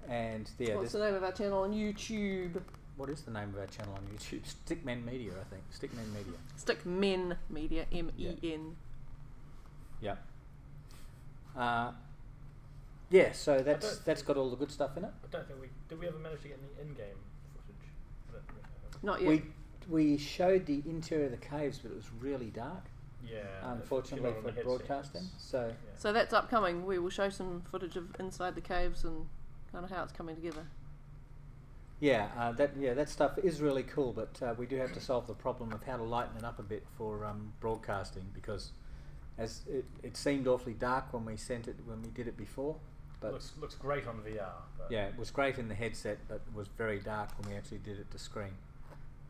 Speaker 1: And yeah,
Speaker 2: What's the name of our channel on YouTube?
Speaker 1: What is the name of our channel on YouTube? Stickmen Media, I think. Stickmen Media.
Speaker 2: Stickmen Media, M-E-N.
Speaker 1: Yeah. So that's got all the good stuff in it.
Speaker 7: I don't think did we ever manage to get any in-game footage?
Speaker 2: Not yet.
Speaker 1: We showed the interior of the caves, but it was really dark.
Speaker 7: Yeah.
Speaker 1: Unfortunately for broadcasting. So
Speaker 2: that's upcoming. We will show some footage of inside the caves and kind of how it's coming together.
Speaker 1: That stuff is really cool, but we do have to solve the problem of how to lighten it up a bit for broadcasting, because as it seemed awfully dark when we did it before. But
Speaker 7: looks great on VR. But
Speaker 1: yeah, it was great in the headset, but it was very dark when we actually did it to screen.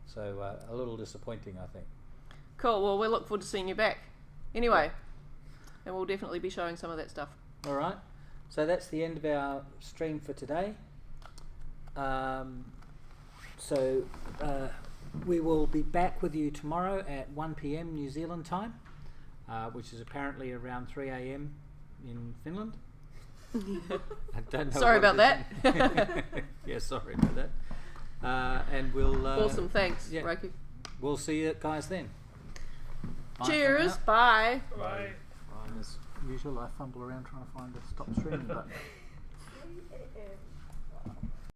Speaker 1: So a little disappointing, I think.
Speaker 2: Cool. Well, we look forward to seeing you back. Anyway, and we'll definitely be showing some of that stuff.
Speaker 1: All right. So that's the end of our stream for today. We will be back with you tomorrow at 1 p.m. New Zealand time, which is apparently around 3 a.m. in Finland. I don't know.
Speaker 2: Sorry about that.
Speaker 1: Yeah, sorry about that. And we'll.
Speaker 2: Awesome, thanks,
Speaker 1: yeah.
Speaker 2: Roiku.
Speaker 1: We'll see you guys then. Bye.
Speaker 2: Cheers. Bye.
Speaker 7: Bye.
Speaker 1: As usual, I fumble around trying to find the stop streaming button.
Speaker 6: 3 a.m.